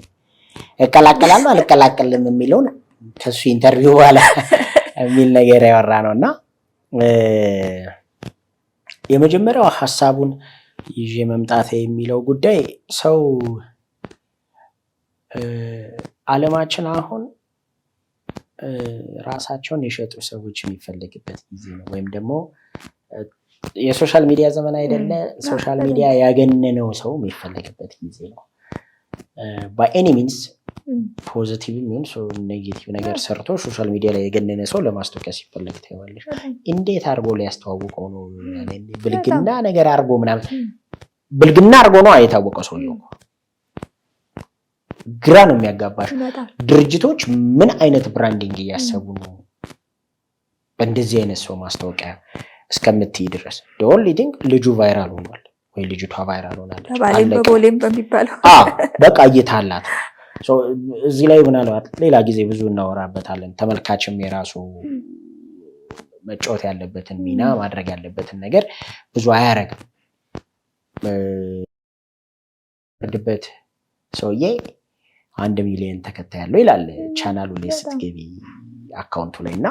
እቀላቀላለሁ አልቀላቀልም የሚለውን ከሱ ኢንተርቪው በኋላ የሚል ነገር ያወራ ነውና የመጀመሪያው ሐሳቡን ይዤ መምጣት የሚለው ጉዳይ ሰው ዓለማችን አሁን ራሳቸውን የሸጡ ሰዎች የሚፈልግበት ጊዜ ነው። ወይም ደግሞ የሶሻል ሚዲያ ዘመን አይደለ? ሶሻል ሚዲያ ያገነነው ሰው የሚፈልግበት ጊዜ ነው። በኤኒ ሚንስ ፖዚቲቭ የሚሆን ሰው ኔጌቲቭ ነገር ሰርቶ ሶሻል ሚዲያ ላይ የገነነ ሰው ለማስታወቂያ ሲፈልግ ታይዋለሽ። እንዴት አድርጎ ሊያስተዋውቀው ነው? ብልግና ነገር አድርጎ ምናምን ብልግና አድርጎ ነው የታወቀው ሰውየው። ግራ ነው የሚያጋባሽ። ድርጅቶች ምን አይነት ብራንዲንግ እያሰቡ ነው በእንደዚህ አይነት ሰው ማስታወቂያ እስከምትይ ድረስ? ኦንሊ ቲንግ ልጁ ቫይራል ሆኗል ወይ ልጅቷ ቫይራል ሆናለች። በቦሌም በሚባለው በቃ እይታላት። እዚህ ላይ ምናልባት ሌላ ጊዜ ብዙ እናወራበታለን። ተመልካችም የራሱ መጫወት ያለበትን ሚና ማድረግ ያለበትን ነገር ብዙ አያረግም። ድበት ሰውዬ 1 ሚሊዮን ተከታይ ያለው ይላል ቻናሉ ላይ ስትገቢ አካውንቱ ላይ እና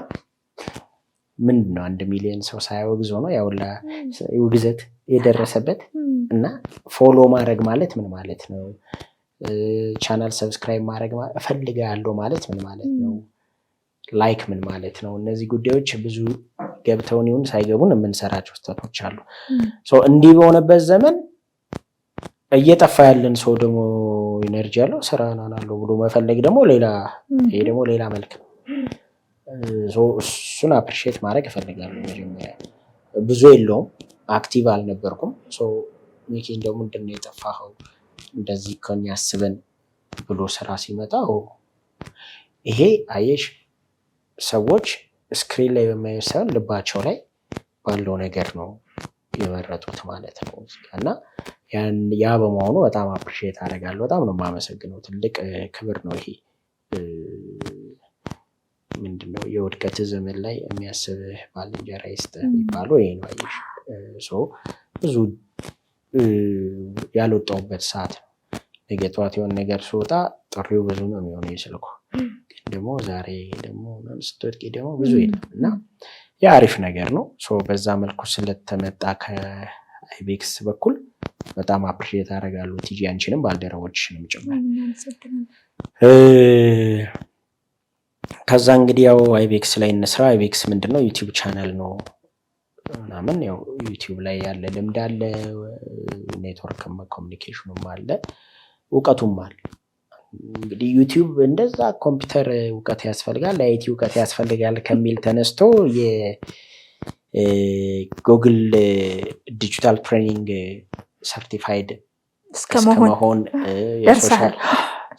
ምንድነው 1 ሚሊዮን ሰው ሳያወግዞ ነው ያውላ ውግዘት የደረሰበት። እና ፎሎ ማድረግ ማለት ምን ማለት ነው? ቻናል ሰብስክራይብ ማድረግ እፈልጋለሁ ማለት ምን ማለት ነው? ላይክ ምን ማለት ነው? እነዚህ ጉዳዮች ብዙ ገብተውን ይሁን ሳይገቡን የምንሰራቸው ስህተቶች አሉ። እንዲህ በሆነበት ዘመን እየጠፋ ያለን ሰው ደግሞ ኢነርጂ ያለው ስራ ናናለው ብሎ መፈለግ ደግሞ ሌላ መልክ ነው። እሱን አፕሪሺየት ማድረግ እፈልጋለሁ። መጀመሪያ ብዙ የለውም አክቲቭ አልነበርኩም። ሚኪ እንደው ምንድን ነው የጠፋኸው እንደዚህ ከኛ ያስበን ብሎ ስራ ሲመጣ ይሄ አየሽ ሰዎች ስክሪን ላይ በማየው ሳይሆን ልባቸው ላይ ባለው ነገር ነው የመረጡት ማለት ነው። እና ያ በመሆኑ በጣም አፕሪሺየት አደርጋለሁ። በጣም ነው የማመሰግነው። ትልቅ ክብር ነው ይሄ። ምንድነው የውድቀት ዘመን ላይ የሚያስብህ ባልንጀራ ይስጥህ የሚባለው ይሄ ነው። አየሽ ብዙ ያልወጣሁበት ሰዓት ነው። ነገ ጠዋት የሆነ ነገር ስወጣ ጥሪው ብዙ ነው የሚሆነው የስልኩ ግን ደግሞ ዛሬ ደግሞ ስትወድቂ ደግሞ ብዙ የለም እና የአሪፍ ነገር ነው። በዛ መልኩ ስለተመጣ ከአይቤክስ በኩል በጣም አፕሪሺየት አደርጋለሁ። ቲጂ አንቺንም ባልደረቦችሽንም ጭምር። ከዛ እንግዲህ ያው አይቤክስ ላይ እንስራ። አይቤክስ ምንድነው ዩቲዩብ ቻናል ነው ምናምን ያው ዩቲዩብ ላይ ያለ ልምድ አለ፣ ኔትወርክም ኮሚኒኬሽኑም አለ፣ እውቀቱም አለ። እንግዲህ ዩቲዩብ እንደዛ ኮምፒውተር እውቀት ያስፈልጋል፣ አይቲ እውቀት ያስፈልጋል ከሚል ተነስቶ የጉግል ዲጂታል ትሬኒንግ ሰርቲፋይድ እስከመሆን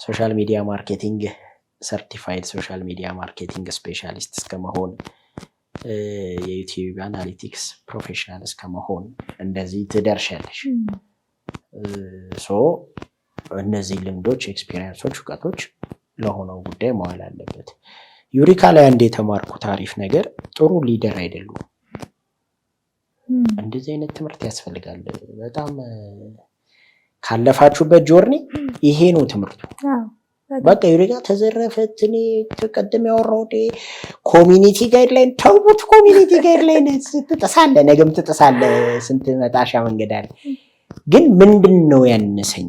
ሶሻል ሚዲያ ማርኬቲንግ ሰርቲፋይድ ሶሻል ሚዲያ ማርኬቲንግ ስፔሻሊስት እስከመሆን የዩቲዩብ አናሊቲክስ ፕሮፌሽናል እስከመሆን እንደዚህ ትደርሻለሽ። እነዚህ ልምዶች፣ ኤክስፒሪየንሶች፣ እውቀቶች ለሆነው ጉዳይ መዋል አለበት። ዩሪካ ላይ አንድ የተማርኩት አሪፍ ነገር ጥሩ ሊደር አይደሉም። እንደዚህ አይነት ትምህርት ያስፈልጋል። በጣም ካለፋችሁበት ጆርኒ ይሄ ነው ትምህርቱ። በቃ ዩሪካ ተዘረፈት። እኔ ተቀደም ያወራሁት ኮሚኒቲ ጋይድላይን ተውት። ኮሚኒቲ ጋይድላይን ትጥሳለህ፣ ነገም ትጥሳለህ። ስንት መጣሻ መንገድ አለ። ግን ምንድን ነው ያነሰኝ?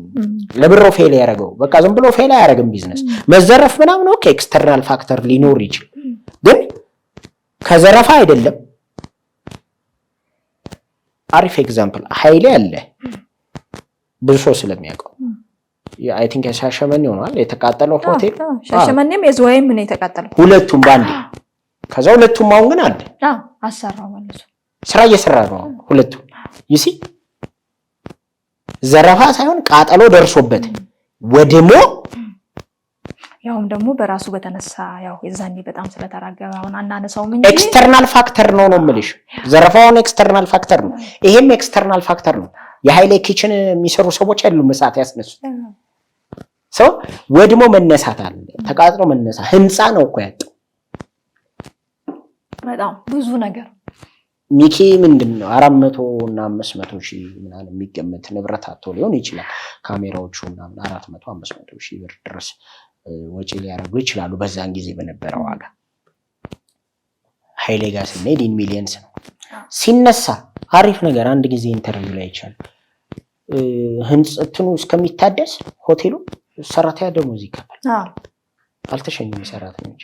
ለብሮ ፌል ያደረገው በቃ ዝም ብሎ ፌል አያደርግም። ቢዝነስ መዘረፍ ምናምን ኦኬ፣ ኤክስተርናል ፋክተር ሊኖር ይችላል። ግን ከዘረፋ አይደለም። አሪፍ ኤግዛምፕል ኃይሌ አለ፣ ብዙ ሰው ስለሚያውቀው አይ ቲንክ ሻሸመኔ ሆኗል የተቃጠለው ሆቴል። ሻሸመኔም የዝዋይም ነው የተቃጠለው፣ ሁለቱም ባንዴ። ከዛ ሁለቱም አሁን ግን አለ አሰራው ማለት ስራ እየሰራ ነው ሁለቱም። ይሲ ዘረፋ ሳይሆን ቃጠሎ ደርሶበት ወድሞ ያውም ደግሞ በራሱ በተነሳ ያው የዛኔ በጣም ስለተራገበ አሁን አናነሳውም እንጂ ኤክስተርናል ፋክተር ነው የምልሽ። ዘረፋውን ኤክስተርናል ፋክተር ነው፣ ይሄም ኤክስተርናል ፋክተር ነው። የኃይሌ ኪችን የሚሰሩ ሰዎች አይደሉም እሳት ያስነሱ። ሰው ወድሞ መነሳት አለ፣ ተቃጥሎ መነሳት። ህንፃ ነው እኮ ያጣው በጣም ብዙ ነገር። ሚኪ ምንድነው 400 እና 500 ሺህ ምናምን የሚገመት ንብረት አጥቶ ሊሆን ይችላል። ካሜራዎቹ ምናምን 400 500 ሺህ ብር ድረስ ወጪ ሊያደርጉ ይችላሉ በዛን ጊዜ በነበረው ዋጋ። ኃይሌ ጋር ስንሄድ ኢን ሚሊየንስ ነው ሲነሳ። አሪፍ ነገር አንድ ጊዜ ኢንተርቪው ላይ ይቻላል ህንጽትኑ እስከሚታደስ ሆቴሉ ሰራተኛ ደሞዝ ይከፈል። አልተሸኙም ሰራተኞች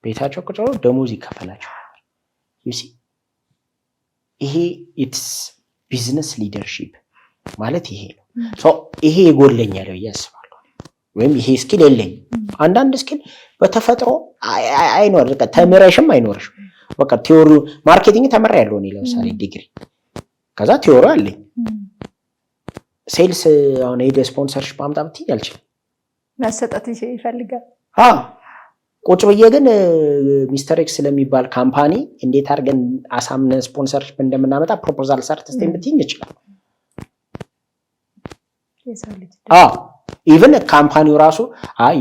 ቤታቸው ቁጭ ብለው ደሞዝ ይከፈላቸው። ዩሲ ይሄ ኢትስ ቢዝነስ ሊደርሺፕ ማለት ይሄ ነው። ይሄ ይጎለኛል ብዬ አስባለሁ። ወይም ይሄ ስኪል የለኝም። አንዳንድ ስኪል በተፈጥሮ አይኖር ተምረሽም አይኖርሽም። በቃ ቲዮሪ ማርኬቲንግ ተመራያለሁ እኔ ለምሳሌ ዲግሪ፣ ከዛ ቲዮሪ አለኝ። ሴልስ አሁን ሄደ ስፖንሰርሺፕ አምጣ ብትይ አልችልም። መሰጠት ይፈልጋል። ቁጭ ብዬ ግን ሚስተር ኤክስ ስለሚባል ካምፓኒ እንዴት አድርገን አሳምነን ስፖንሰርሺፕ እንደምናመጣ ፕሮፖዛል ሰርተስቴን ብትይኝ ይችላል። ኢቭን ካምፓኒው ራሱ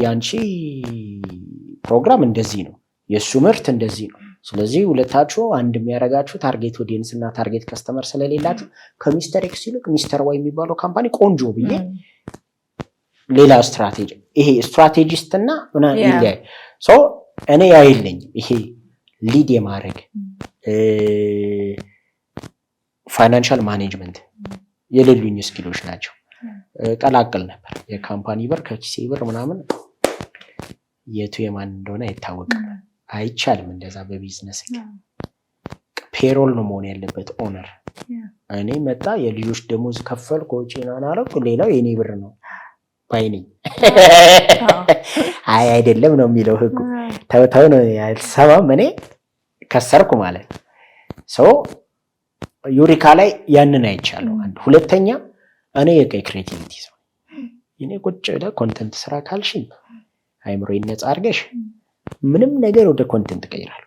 ያንቺ ፕሮግራም እንደዚህ ነው፣ የእሱ ምርት እንደዚህ ነው፣ ስለዚህ ሁለታችሁ አንድ የሚያደርጋችሁ ታርጌት ኦዲየንስ እና ታርጌት ከስተመር ስለሌላችሁ ከሚስተር ኤክስ ይልቅ ሚስተር ዋይ የሚባለው ካምፓኒ ቆንጆ ብዬ ሌላ ስትራቴጂ ይሄ ስትራቴጂስት እና ምናምን ይለያይ። እኔ ያይልኝ ይሄ ሊድ የማድረግ ፋይናንሻል ማኔጅመንት የሌሉኝ ስኪሎች ናቸው። ቀላቅል ነበር የካምፓኒ ብር ከኪሴ ብር ምናምን የቱ የማን እንደሆነ አይታወቅም። አይቻልም እንደዛ በቢዝነስ ፔሮል ነው መሆን ያለበት ኦነር። እኔ መጣ የልጆች ደሞዝ ከፈልኩ ወጪ አናረኩ ሌላው የኔ ብር ነው ባይኔ አይ አይደለም ነው የሚለው ህጉ። ተው ነው ያልሰማም እኔ ከሰርኩ ማለት ሰው ዩሪካ ላይ ያንን አይቻለሁ። አንድ ሁለተኛ እኔ የክሬቲቪቲ ሰው እኔ ቁጭ ብለህ ኮንተንት ስራ ካልሽኝ አይምሮዬን ነፃ አድርገሽ ምንም ነገር ወደ ኮንተንት ቀይራለሁ።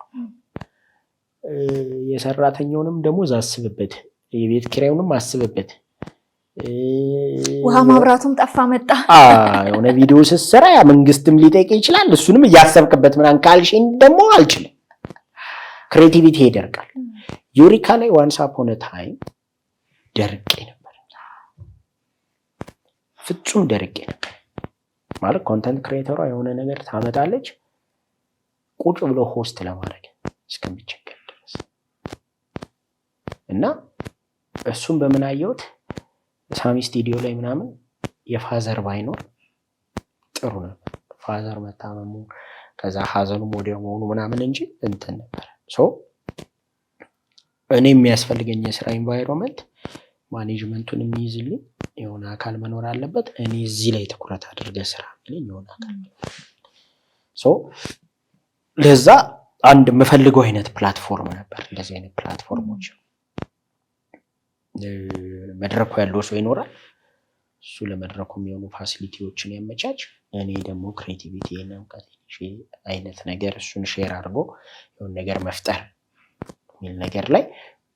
የሰራተኛውንም ደሞዝ አስብበት፣ የቤት ኪራዩንም አስብበት። ውሃ ማብራቱም ጠፋ መጣ የሆነ ቪዲዮ ስትሰራ ያ መንግስትም ሊጠይቅ ይችላል። እሱንም እያሰብክበት ምናምን ካልሽኝ ደግሞ አልችልም። ክሬቲቪቲ ይደርቃል። ዩሪካ ላይ ዋንስ አፖን ታይም ደርቄ ነበር፣ ፍጹም ደርቄ ነበር። ማለት ኮንተንት ክሬተሯ የሆነ ነገር ታመጣለች ቁጭ ብሎ ሆስት ለማድረግ እስከሚቸገር ድረስ እና እሱም በምን አየሁት ሳሚ ስቱዲዮ ላይ ምናምን የፋዘር ባይኖር ጥሩ ነበር። ፋዘር መታመሙ ከዛ ሀዘኑም ወዲያው መሆኑ ምናምን እንጂ እንትን ነበር። እኔ የሚያስፈልገኝ የስራ ኢንቫይሮንመንት ማኔጅመንቱን የሚይዝልኝ የሆነ አካል መኖር አለበት። እኔ እዚህ ላይ ትኩረት አድርገህ ስራ የሚለኝ የሆነ አካል ለዛ አንድ የምፈልገው አይነት ፕላትፎርም ነበር። እንደዚህ አይነት ፕላትፎርሞች መድረኩ ያለው ሰው ይኖራል፣ እሱ ለመድረኩ የሚሆኑ ፋሲሊቲዎችን ያመቻች፣ እኔ ደግሞ ክሬቲቪቲ እውቀት አይነት ነገር እሱን ሼር አድርጎ የሆነ ነገር መፍጠር የሚል ነገር ላይ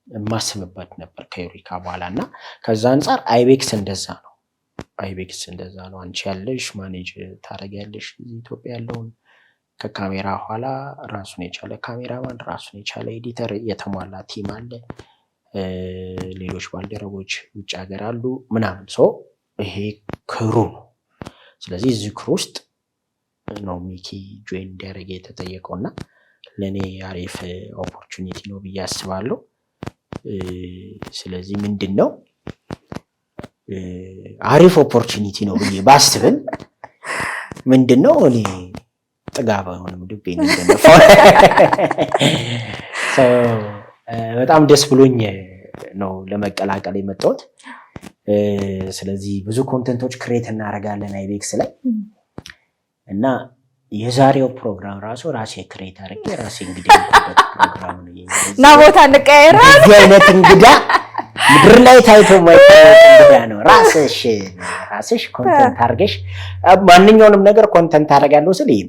የማስብበት ነበር ከዩሪካ በኋላ እና ከዛ አንጻር አይቤክስ እንደዛ ነው። አንቺ ያለሽ ማኔጅ ታደርጊያለሽ ኢትዮጵያ ያለውን ከካሜራ ኋላ ራሱን የቻለ ካሜራማን፣ ራሱን የቻለ ኤዲተር፣ የተሟላ ቲም አለ። ሌሎች ባልደረቦች ውጭ ሀገር አሉ ምናምን ሰው ይሄ ክሩ ነው። ስለዚህ እዚህ ክሩ ውስጥ ነው ሚኪ ጆይን እንዲያደርግ የተጠየቀው እና ለእኔ አሪፍ ኦፖርቹኒቲ ነው ብዬ አስባለሁ። ስለዚህ ምንድን ነው አሪፍ ኦፖርቹኒቲ ነው ብዬ ባስብን ምንድን ነው እኔ ጥጋብ ሆነም ድቤ በጣም ደስ ብሎኝ ነው ለመቀላቀል የመጣሁት። ስለዚህ ብዙ ኮንተንቶች ክሬት እናደርጋለን አይቤክስ ላይ እና የዛሬው ፕሮግራም ራሱ ራሴ ክሬት አድርጌ ራሴ እንግዲህ ፕሮግራም ነው እና ቦታ እንቀያየራለን። እዚህ አይነት እንግዳ ምድር ላይ ታይቶ የማይታወቅ እንግዳ ነው። ራስሽ ኮንተንት አድርገሽ ማንኛውንም ነገር ኮንተንት አደርጋለሁ ስል ይሄ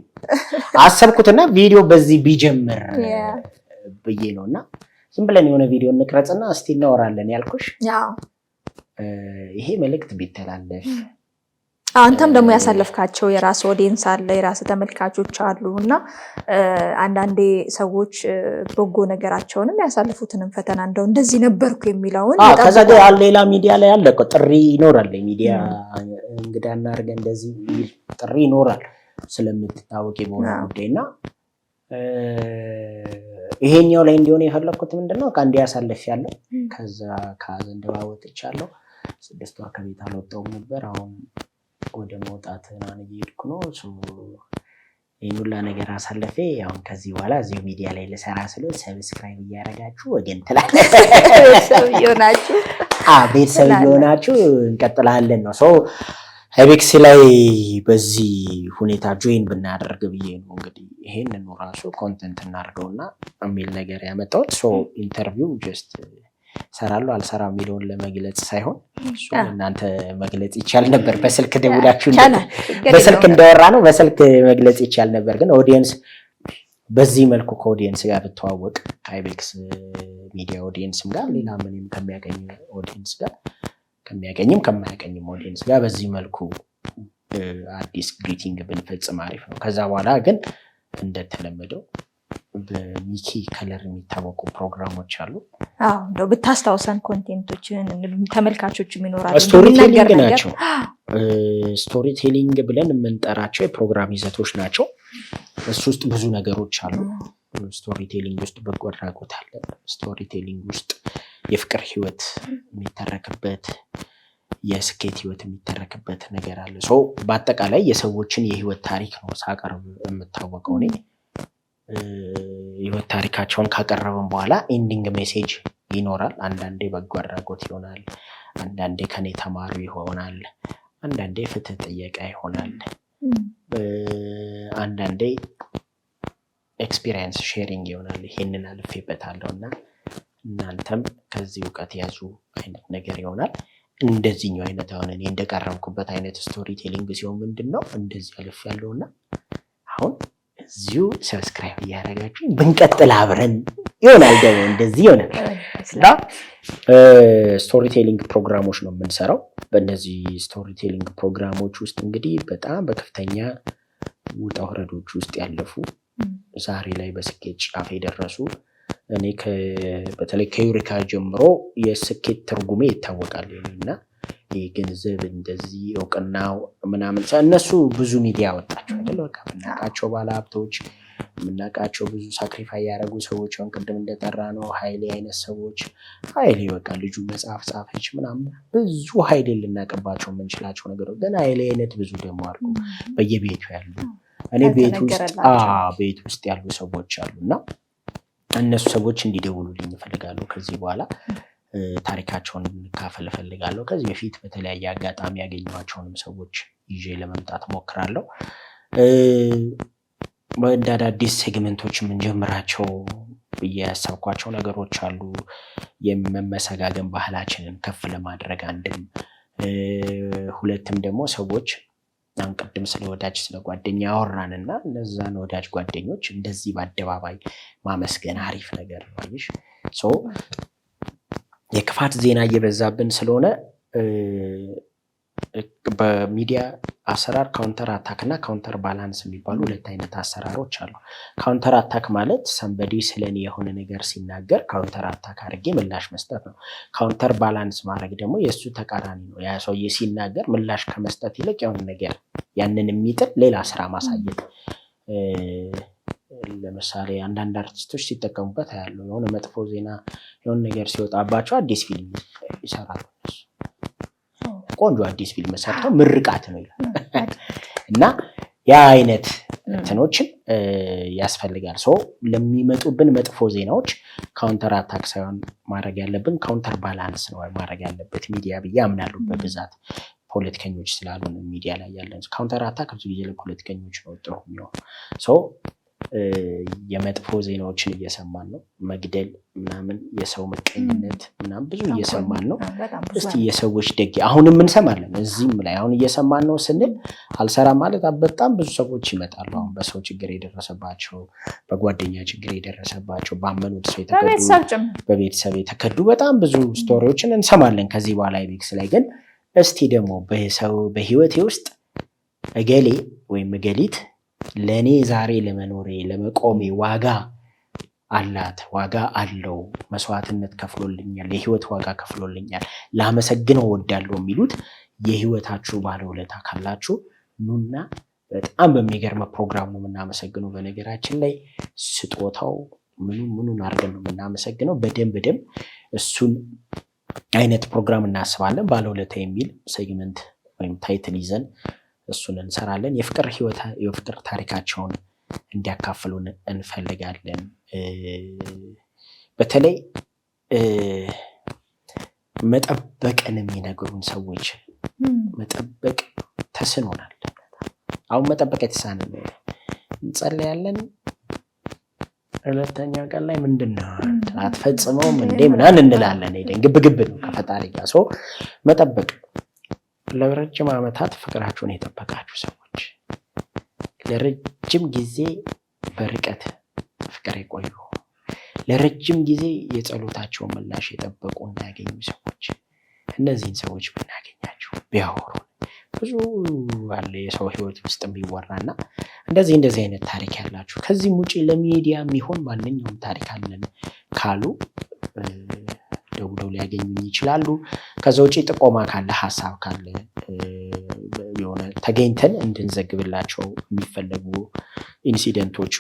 አሰብኩትና ቪዲዮ በዚህ ቢጀምር ብዬ ነውና ዝም ብለን የሆነ ቪዲዮ እንቅረጽና እስቲ እናወራለን ያልኩሽ። ይሄ መልእክት ቢተላለፍ አንተም ደግሞ ያሳለፍካቸው የራስ ኦዲየንስ አለ፣ የራስ ተመልካቾች አሉ እና አንዳንዴ ሰዎች በጎ ነገራቸውንም ያሳልፉትንም ፈተና እንደው እንደዚህ ነበርኩ የሚለውን ከዛ ሌላ ሚዲያ ላይ አለ ጥሪ ይኖራል። ሚዲያ እንግዳ እናድርገን እንደዚህ ጥሪ ይኖራል ስለምትታወቂ በሆነ ጉዳይና ይሄኛው ላይ እንዲሆን የፈለኩት ምንድነው ከአንዴ ያሳልፍ ያለው ከዛ ከሀዘን ድባብ ወጥቻለሁ። 6 ወር ከቤት አልወጣሁም ነበር። አሁን ወደ መውጣት ናን እየሄድኩ ነው። ይህን ሁላ ነገር አሳልፌ አሁን ከዚህ በኋላ እዚሁ ሚዲያ ላይ ልሰራ ስለ ሰብስክራይብ እያደረጋችሁ ወገን ቤተሰብ እየሆናችሁ እንቀጥላለን ነው ሰው አይቤክስ ላይ በዚህ ሁኔታ ጆይን ብናደርግ ብዬ ነው እንግዲህ ይሄንን ራሱ ኮንተንት እናድርገውና የሚል ነገር ያመጣሁት። ኢንተርቪው ጀስት ሰራለሁ አልሰራ የሚለውን ለመግለጽ ሳይሆን እናንተ መግለጽ ይቻል ነበር። በስልክ ደውላችሁ በስልክ እንዳወራ ነው በስልክ መግለጽ ይቻል ነበር። ግን ኦዲየንስ በዚህ መልኩ ከኦዲየንስ ጋር ብተዋወቅ አይቤክስ ሚዲያ ኦዲየንስም ጋር ሌላ ምንም ከሚያገኝ ኦዲየንስ ጋር ከሚያገኝም ከማያገኝም ኦዲየንስ ጋር በዚህ መልኩ አዲስ ግሪቲንግ ብንፈጽም አሪፍ ነው። ከዛ በኋላ ግን እንደተለመደው በሚኪ ከለር የሚታወቁ ፕሮግራሞች አሉ። እንደው ብታስታውሰን ኮንቴንቶችን ተመልካቾች የሚኖራሉ ስቶሪ ቴሊንግ ናቸው። ስቶሪ ቴሊንግ ብለን የምንጠራቸው የፕሮግራም ይዘቶች ናቸው። እሱ ውስጥ ብዙ ነገሮች አሉ። ስቶሪ ቴሊንግ ውስጥ በጎ አድራጎት አለ። ስቶሪ ቴሊንግ ውስጥ የፍቅር ህይወት የሚተረክበት የስኬት ህይወት የሚተረክበት ነገር አለ። በአጠቃላይ የሰዎችን የህይወት ታሪክ ነው ሳቀርብ የምታወቀው። እኔ ህይወት ታሪካቸውን ካቀረብን በኋላ ኤንዲንግ ሜሴጅ ይኖራል። አንዳንዴ በጎ አድራጎት ይሆናል፣ አንዳንዴ ከኔ ተማሩ ይሆናል፣ አንዳንዴ ፍትህ ጥየቃ ይሆናል። አንዳንዴ ኤክስፒሪየንስ ሼሪንግ ይሆናል። ይሄንን አልፌበታለሁና እናንተም ከዚህ እውቀት ያዙ አይነት ነገር ይሆናል። እንደዚህኛው አይነት አሁን እኔ እንደቀረብኩበት አይነት ስቶሪ ቴሊንግ ሲሆን ምንድነው እንደዚህ አልፌያለሁና አሁን እዚሁ ሰብስክራይብ እያደረጋችሁ ብንቀጥል አብረን ይሆናል። ደግሞ እንደዚህ ይሆናል እና ስቶሪ ቴሊንግ ፕሮግራሞች ነው የምንሰራው። በእነዚህ ስቶሪ ቴሊንግ ፕሮግራሞች ውስጥ እንግዲህ በጣም በከፍተኛ ውጣ ውረዶች ውስጥ ያለፉ ዛሬ ላይ በስኬት ጫፍ የደረሱ እኔ በተለይ ከዩሪካ ጀምሮ የስኬት ትርጉሜ ይታወቃል እና ገንዘብ እንደዚህ እውቅናው ምናምን እነሱ ብዙ ሚዲያ ወጣቸው አይደል? በቃ የምናውቃቸው ባለሀብቶች የምናውቃቸው ብዙ ሳክሪፋይ ያደረጉ ሰዎች አሁን ቅድም እንደጠራ ነው ኃይሌ አይነት ሰዎች ኃይሌ በቃ ልጁ መጽሐፍ ጻፈች ምናምን ብዙ ኃይሌ ልናቀባቸው የምንችላቸው ነገሮች ግን ኃይሌ አይነት ብዙ ደግሞ አሉ በየቤቱ ያሉ እኔ ቤት ውስጥ ያሉ ሰዎች አሉ እና እነሱ ሰዎች እንዲደውሉልኝ እፈልጋለሁ። ከዚህ በኋላ ታሪካቸውን እንካፈል እፈልጋለሁ። ከዚህ በፊት በተለያየ አጋጣሚ ያገኘኋቸውንም ሰዎች ይዤ ለመምጣት ሞክራለሁ። እንደ አዳዲስ ሴግመንቶች የምንጀምራቸው ብዬ ያሰብኳቸው ነገሮች አሉ። የመመሰጋገን ባህላችንን ከፍ ለማድረግ አንድም፣ ሁለትም ደግሞ ሰዎች አሁን ቅድም ስለ ወዳጅ ስለ ጓደኛ ያወራንና እነዛን ወዳጅ ጓደኞች እንደዚህ በአደባባይ ማመስገን አሪፍ ነገር ነው። አይሽ የክፋት ዜና እየበዛብን ስለሆነ በሚዲያ አሰራር ካውንተር አታክ እና ካውንተር ባላንስ የሚባሉ ሁለት አይነት አሰራሮች አሉ። ካውንተር አታክ ማለት ሰንበዲ ስለኔ የሆነ ነገር ሲናገር ካውንተር አታክ አድርጌ ምላሽ መስጠት ነው። ካውንተር ባላንስ ማድረግ ደግሞ የእሱ ተቃራኒ ነው። ያ ሰውዬ ሲናገር ምላሽ ከመስጠት ይልቅ የሆነ ነገር ያንን የሚጥል ሌላ ስራ ማሳየት። ለምሳሌ አንዳንድ አርቲስቶች ሲጠቀሙበት ያለው የሆነ መጥፎ ዜና የሆነ ነገር ሲወጣባቸው አዲስ ፊልም ይሰራሉ። ቆንጆ አዲስ ፊልም ሰርተው ምርቃት ነው ይላል እና ያ አይነት እንትኖችን ያስፈልጋል። ለሚመጡብን መጥፎ ዜናዎች ካውንተር አታክ ሳይሆን ማድረግ ያለብን ካውንተር ባላንስ ነው ማድረግ ያለበት ሚዲያ ብዬ አምናለሁ። በብዛት ፖለቲከኞች ስላልሆነ ሚዲያ ላይ ያለን ካውንተር አታክ ብዙ ጊዜ ለፖለቲከኞች ነው ጥሩ የሚሆነው። የመጥፎ ዜናዎችን እየሰማን ነው። መግደል ምናምን፣ የሰው ምቀኝነት ምናምን ብዙ እየሰማን ነው። እስቲ የሰዎች ደግ አሁንም እንሰማለን። እዚህም ላይ አሁን እየሰማን ነው ስንል አልሰራም ማለት በጣም ብዙ ሰዎች ይመጣሉ። አሁን በሰው ችግር የደረሰባቸው፣ በጓደኛ ችግር የደረሰባቸው፣ ባመኑት ሰው የተከዱ፣ በቤተሰብ የተከዱ በጣም ብዙ ስቶሪዎችን እንሰማለን ከዚህ በኋላ ኢቢኤክስ ላይ። ግን እስቲ ደግሞ በህይወቴ ውስጥ እገሌ ወይም እገሊት ለእኔ ዛሬ ለመኖሬ ለመቆሜ ዋጋ አላት፣ ዋጋ አለው፣ መስዋዕትነት ከፍሎልኛል፣ የህይወት ዋጋ ከፍሎልኛል፣ ላመሰግነው ወዳለው የሚሉት የህይወታችሁ ባለውለታ ካላችሁ ኑና በጣም በሚገርም ፕሮግራም ነው የምናመሰግነው። በነገራችን ላይ ስጦታው ምኑን አድርገን ነው የምናመሰግነው። በደንብ እሱን አይነት ፕሮግራም እናስባለን። ባለውለታ የሚል ሴግመንት ወይም ታይትል ይዘን እሱን እንሰራለን። የፍቅር ታሪካቸውን እንዲያካፍሉን እንፈልጋለን። በተለይ መጠበቅን የሚነግሩን ሰዎች መጠበቅ ተስኖናል። አሁን መጠበቅ የተሳነን እንጸለያለን። ሁለተኛው ቀን ላይ ምንድነው አትፈጽመውም እንዴ ምናምን እንላለን። ሄደን ግብግብ ነው ከፈጣሪ ጋር። መጠበቅ ለረጅም ዓመታት ፍቅራችሁን የጠበቃችሁ ሰዎች፣ ለረጅም ጊዜ በርቀት ፍቅር የቆዩ፣ ለረጅም ጊዜ የጸሎታቸውን ምላሽ የጠበቁ እንዳያገኙ ሰዎች፣ እነዚህን ሰዎች ብናገኛቸው ቢያወሩ ብዙ አለ የሰው ህይወት ውስጥ የሚወራና እንደዚህ አይነት ታሪክ ያላችሁ ከዚህም ውጪ ለሚዲያ የሚሆን ማንኛውም ታሪክ አለን ካሉ ደውለው ሊያገኙኝ ይችላሉ። ከዛ ውጪ ጥቆማ ካለ ሀሳብ ካለ የሆነ ተገኝተን እንድንዘግብላቸው የሚፈለጉ ኢንሲደንቶች፣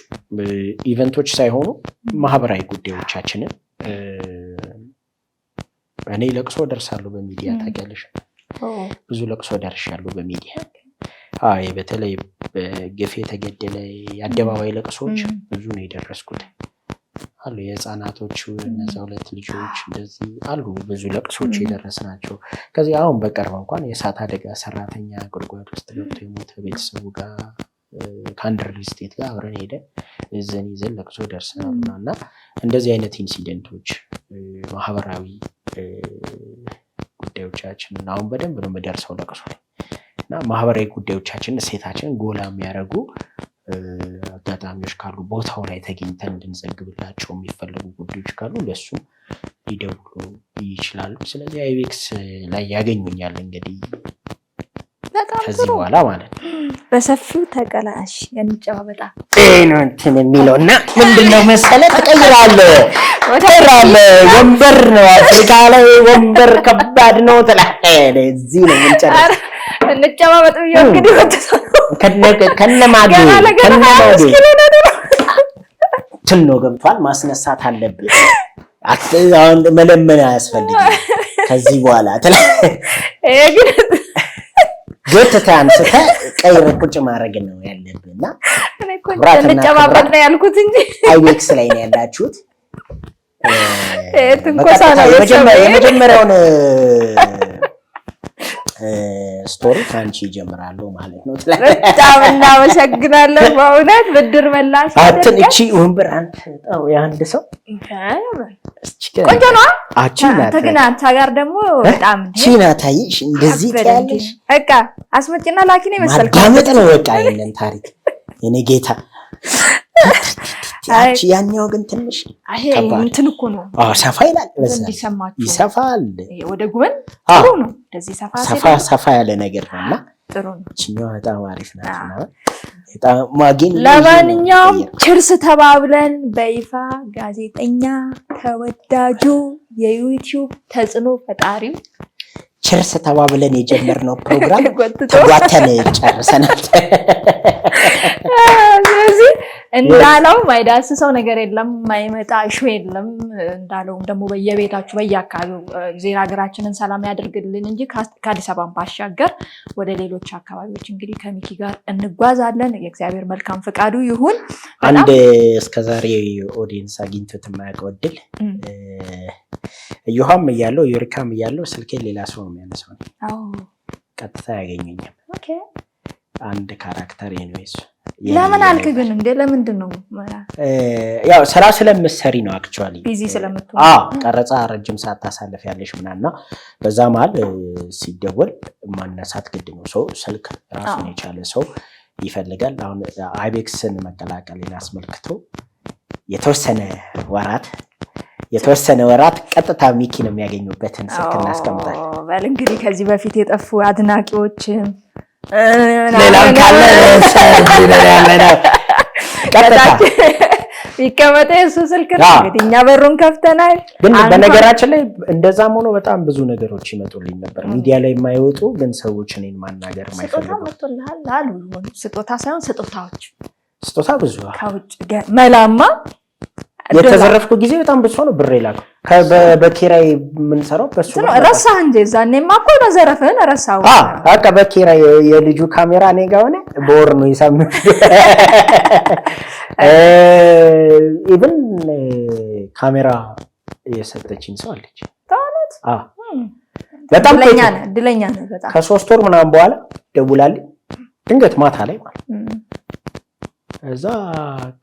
ኢቨንቶች ሳይሆኑ ማህበራዊ ጉዳዮቻችንን እኔ ለቅሶ ደርሳለሁ በሚዲያ ታውቂያለሽ። ብዙ ለቅሶ ደርሻለሁ በሚዲያ። በተለይ በግፍ የተገደለ የአደባባይ ለቅሶች ብዙ ነው የደረስኩት። አሉ የህፃናቶቹ እነዛ 2 ልጆች እንደዚህ አሉ ብዙ ለቅሶች የደረስናቸው። ከዚህ አሁን በቅርብ እንኳን የእሳት አደጋ ሰራተኛ ጉድጓድ ውስጥ ገብቶ የሞተ ቤተሰቡ ጋር ከአንድ ሪል ስቴት ጋር አብረን ሄደን ይዘን ለቅሶ ደርሰናል። እና እንደዚህ አይነት ኢንሲደንቶች ማህበራዊ ጉዳዮቻችንን አሁን በደንብ ነው የምደርሰው ለቅሶ ላይ እና ማህበራዊ ጉዳዮቻችንን እሴታችንን ጎላ የሚያደርጉ አጋጣሚዎች ካሉ ቦታው ላይ ተገኝተን እንድንዘግብላቸው የሚፈልጉ ጉዳዮች ካሉ ለሱም ሊደውሉ ይችላሉ። ስለዚህ አይቤክስ ላይ ያገኙኛል እንግዲህ ከዚህ በኋላ ማለት ነው። በሰፊው ተቀላሽ እንጨባበጣ ነው እንትን የሚለው እና ምንድነው መሰለህ ትቀይራለህ ወንበር ነው አፍሪካ ላይ ወንበር ከባድ ነው ትላለህ። እዚህ ነው የምንጨርሰው እንጨባበጥ ብዬ እንግዲህ ከነማዱ ትኖ ገብቷል። ማስነሳት አለብህ። አሁን መለመን አያስፈልግም ከዚህ በኋላ ጎትተህ አንስተህ ቀይር ቁጭ ማድረግ ነው ያለብህና እንጨባበጥ ነው ያልኩት እንጂ አይቤክስ ላይ ነው ያላችሁት። ትንኮሳ ነው የመጀመሪያውን ስቶሪ ከአንቺ ይጀምራለሁ ማለት ነው። በጣም እናመሰግናለን በእውነት ብድር መላሽ አትን እቺ ወንበር አንተ የአንድ ሰው ቆንጆ ነው። ተግና አንተ ጋር ደግሞ በጣም ቺና ታይሽ እንደዚህ ያለሽ በቃ አስመጭና ላኪ ነው መሰልከው ማዳመጥ ነው በቃ የነን ታሪክ የኔ ጌታ። አቺ ያኛው ግን ትንሽ እንትን እኮ ነው ሰፋ ይላል ይሰፋል ወደ ጎን ጥሩ ነው። እንደዚህ ሰፋ ያለ ነገር ነውና ጥሩ ነው። እቺኛው በጣም አሪፍ ናት። በጣም ማግኝ ለማንኛውም ችርስ ተባብለን በይፋ ጋዜጠኛ ተወዳጁ የዩቲዩብ ተጽዕኖ ፈጣሪው ችርስ ተባብለን የጀመርነው ፕሮግራም ተጓተን ጨርሰናል። ስለዚህ እንዳለው ማይዳስሰው ነገር የለም፣ ማይመጣ እሹ የለም። እንዳለው ደግሞ በየቤታችሁ በየአካባቢው ዜና ሀገራችንን ሰላም ያደርግልን እንጂ ከአዲስ አበባ ባሻገር ወደ ሌሎች አካባቢዎች እንግዲህ ከሚኪ ጋር እንጓዛለን። የእግዚአብሔር መልካም ፈቃዱ ይሁን። አንድ እስከዛሬ ኦዲየንስ አግኝቶት የማያውቀው እድል እዮሃም እያለው ዩሪካም እያለው ስልኬ ሌላ ሰው ነው የሚያነሳው። ቀጥታ ያገኘኛል። አንድ ካራክተር ነው። ለምን አልክ ግን እንዴ? ለምንድን ነው? ያው ስራ ስለምትሰሪ ነው አክቹአሊ ቢዚ ስለምትሆን ቀረጻ ረጅም ሰዓት ታሳልፍ ያለሽ ምናና በዛ መሀል ሲደወል ማነሳት ግድ ነው። ሰው ስልክ ራሱን የቻለ ሰው ይፈልጋል። አሁን አይቤክስን መቀላቀልን አስመልክቶ የተወሰነ ወራት ቀጥታ ሚኪ ነው የሚያገኙበትን ስልክ እናስቀምጣለን። በል እንግዲህ ከዚህ በፊት የጠፉ አድናቂዎችም ሌላም ካለ ያለነው ቀጥታ ይከመተ እሱ ስልክ ነው እንግዲህ እኛ በሩን ከፍተናል። ግን በነገራችን ላይ እንደዛም ሆኖ በጣም ብዙ ነገሮች ይመጡልኝ ነበር ሚዲያ ላይ የማይወጡ ግን ሰዎች እኔን ማናገር የማይፈልጉ ስጦታ ሳይሆን ስጦታ ብዙ ከውጭ መላማ የተዘረፍኩ ጊዜ በጣም ብዙ ነው ብር ይላከው በኪራይ የምንሰራው በሱ ነው። ረሳህ እንጂ ዛኔማ እኮ ነው ዘረፈን ረሳው። በቃ በኪራይ የልጁ ካሜራ እኔ ጋር ሆነ በወር ነው ይሳምም ኢቭን ካሜራ የሰጠችኝ ሰው አለች። ታውነት በጣም እድለኛ ነህ በጣም። ከ3 ወር ምናምን በኋላ ደውላልኝ ድንገት ማታ ላይ ማለት እዛ